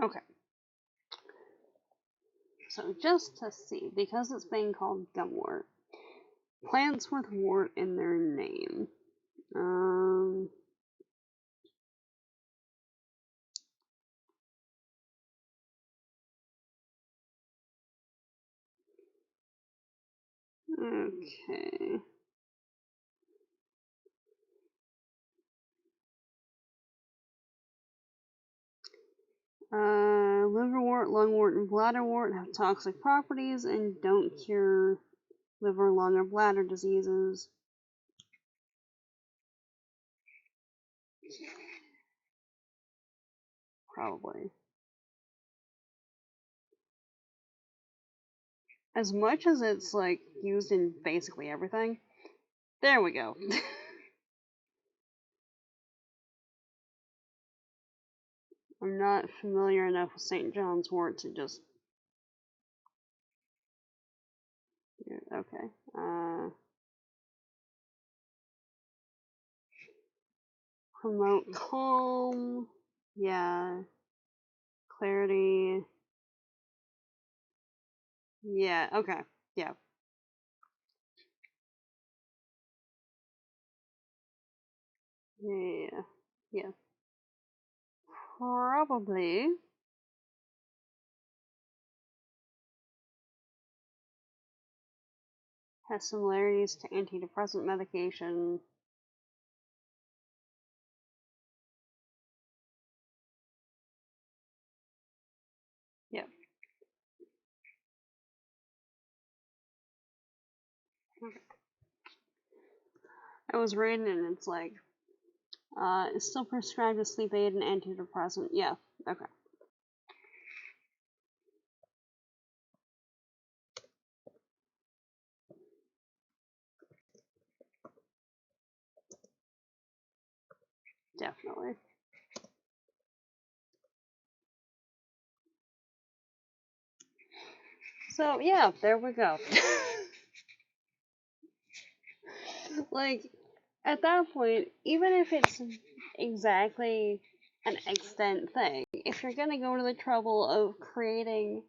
Okay. So just to see, because it's being called gumwort, plants with wort in their name. Okay. Liverwort, lungwort, and bladderwort have toxic properties and don't cure liver, lung, or bladder diseases. Probably. As much as it's like used in basically everything. There we go. I'm not familiar enough with St. John's wort to just. Okay. Promote calm. Yeah. Clarity. Yeah. Okay. Yeah. Yeah. Yeah. Probably. Has similarities to antidepressant medication. Yep. Okay. I was reading and it's like, it's still prescribed as sleep aid and antidepressant. Yeah. Okay. Definitely. So yeah, there we go. Like, at that point, even if it's exactly an extant thing, if you're gonna go to the trouble of creating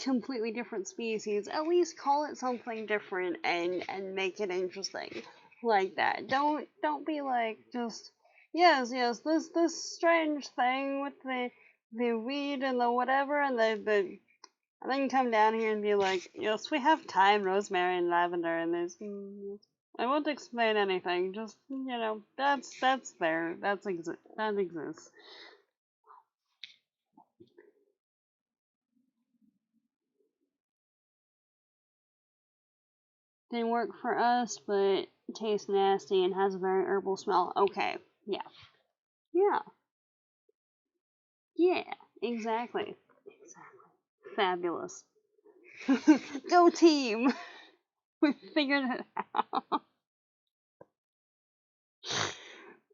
completely different species, at least call it something different and make it interesting like that. Don't be like just yes this strange thing with the weed and the whatever and the And then come down here and be like, yes, we have thyme, rosemary, and lavender in this. I won't explain anything. Just, that's there. That exists. They work for us, but taste nasty and has a very herbal smell. Okay. Yeah. Yeah. Yeah. Exactly. Exactly. Fabulous. Go team! We figured it out.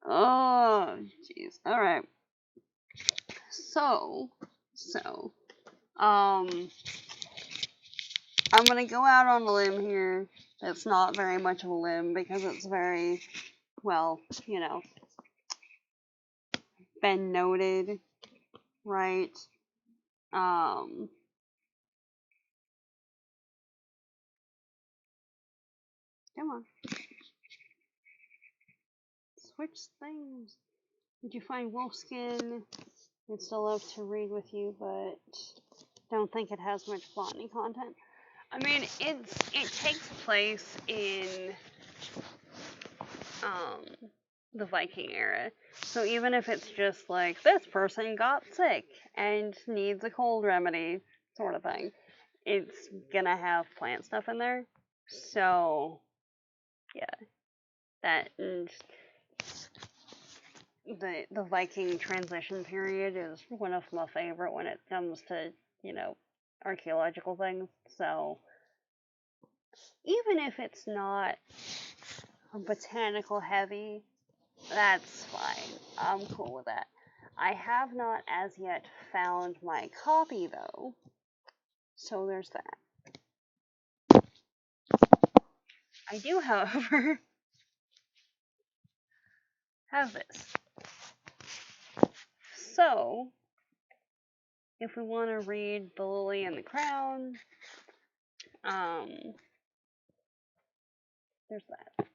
Oh, jeez. Alright. So, um, I'm gonna go out on a limb here. It's not very much of a limb because it's very, well, been noted, right? Um, come on. Switch things. Did you find wolfskin? I'd still love to read with you, but don't think it has much botany content. I mean, it takes place in the Viking era. So even if it's just like this person got sick and needs a cold remedy sort of thing, it's gonna have plant stuff in there. So yeah, that and the Viking transition period is one of my favorite when it comes to, archaeological things. So even if it's not botanical heavy, that's fine. I'm cool with that. I have not as yet found my copy though, so there's that. I do, however, have this. So, if we want to read The Lily and the Crown, there's that.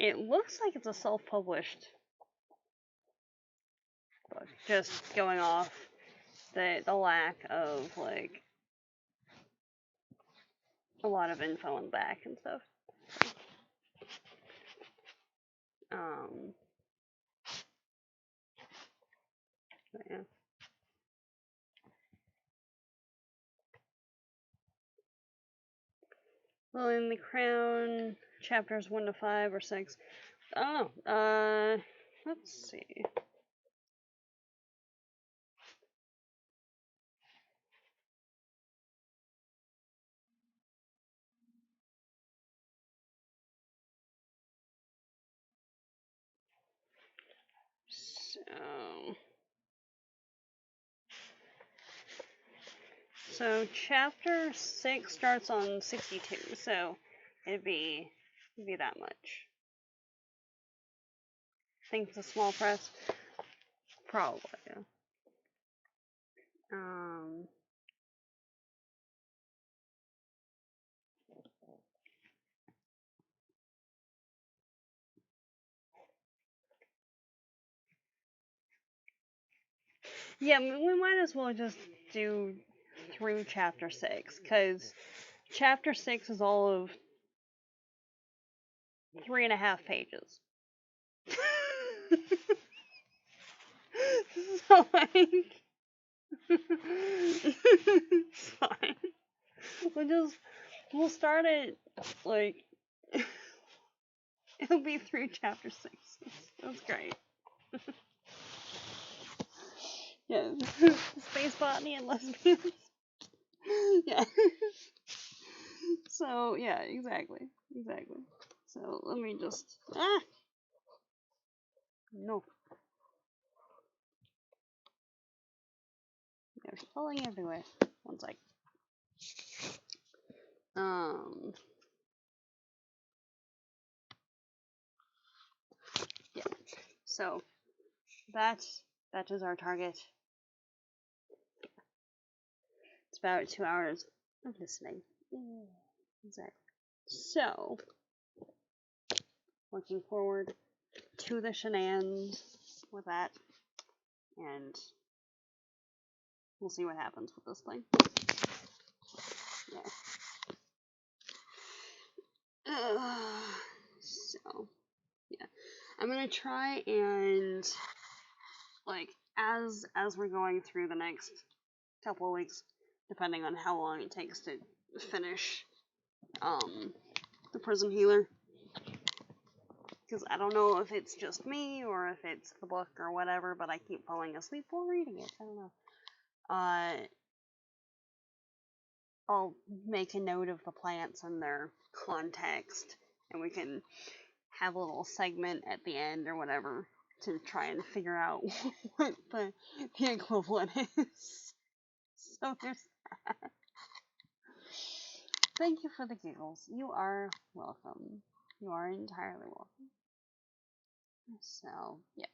It looks like it's a self-published book, just going off the lack of, like, a lot of info in the back and stuff. But yeah. Well, in the Crown, chapters 1 to 5 or 6. I don't know. Let's see. So chapter 6 starts on 62, so it'd be that much. Think it's a small press? Probably, yeah. Yeah, we might as well just do through chapter 6, because chapter 6 is all of 3.5 pages. So, like, it's fine. We'll start it, like, it'll be through chapter 6. That's great. Yeah. Space botany and lesbians. Yeah. So, yeah, exactly. So, let me just, no. They're falling everywhere. One sec. Yeah. So, that is our target. It's about 2 hours of listening. Exactly. So, looking forward to the shenanigans with that, and we'll see what happens with this thing. Yeah. So, yeah. I'm gonna try and, like, as we're going through the next couple of weeks, depending on how long it takes to finish, the Prison Healer. Because I don't know if it's just me, or if it's the book, or whatever, but I keep falling asleep while reading it. I don't know. I'll make a note of the plants and their context, and we can have a little segment at the end or whatever to try and figure out what the equivalent is. So there's that. Thank you for the giggles. You are welcome. You are entirely welcome. So, yeah.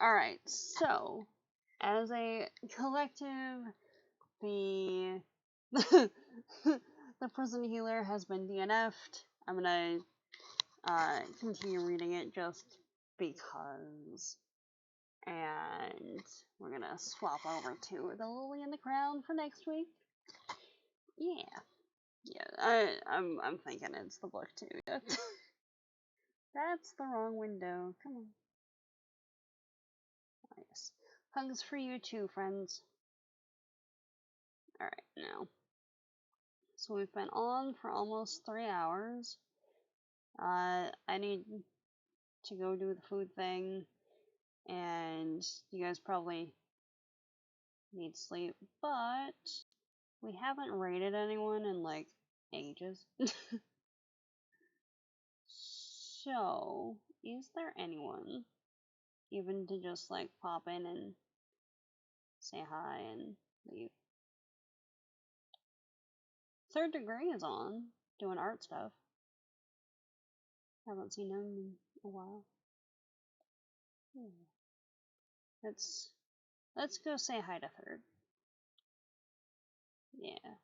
Alright, so, as a collective, the Prison Healer has been DNF'd. I'm gonna continue reading it just because. And we're gonna swap over to the Lily in the Crown for next week. Yeah, I'm thinking it's the book too. That's the wrong window. Come on. Nice. Hugs for you too, friends. Alright, now. So we've been on for almost 3 hours. I need to go do the food thing, and you guys probably need sleep, but we haven't raided anyone in, like, ages. So, is there anyone even to just, like, pop in and say hi and leave? Third Degree is on, doing art stuff. Haven't seen him in a while. Let's go say hi to Third. Yeah.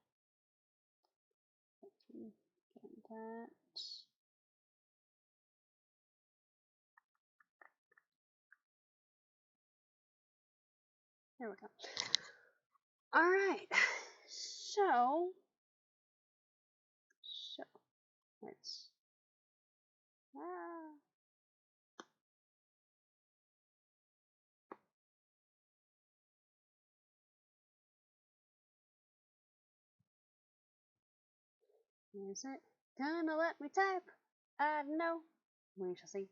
Get that. There we go. Alright. So let's is it gonna let me type? I don't know. We shall see.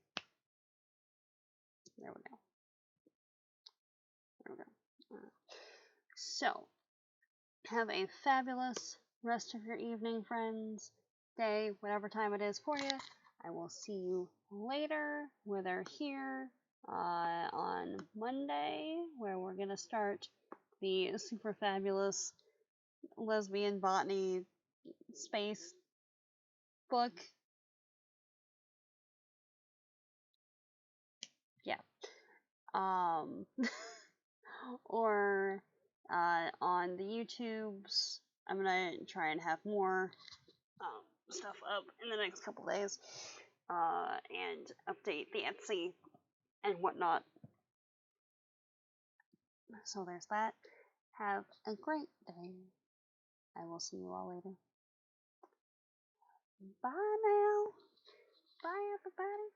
There we go. There we go. So, have a fabulous rest of your evening, friends, day, whatever time it is for you. I will see you later, whether here on Monday, where we're going to start the super fabulous lesbian botany space book. Yeah. Or on the YouTubes. I'm gonna try and have more stuff up in the next couple days, and update the Etsy and whatnot. So there's that. Have a great day. I will see you all later. Bye now. Bye everybody.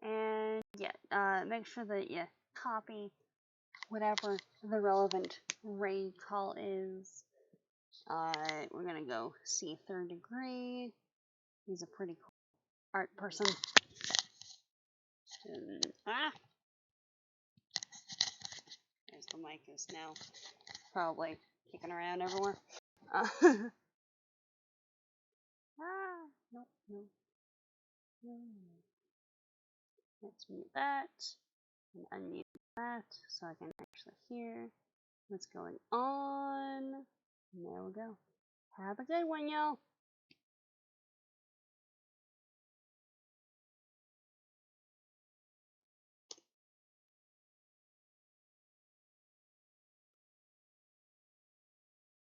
And yeah, make sure that you copy whatever the relevant raid call is. We're gonna go see Third Degree. He's a pretty cool art person. And, there's the mic is now probably kicking around everywhere. Nope, no. Let's mute that and unmute that so I can actually hear what's going on. There we go. Have a good one, y'all.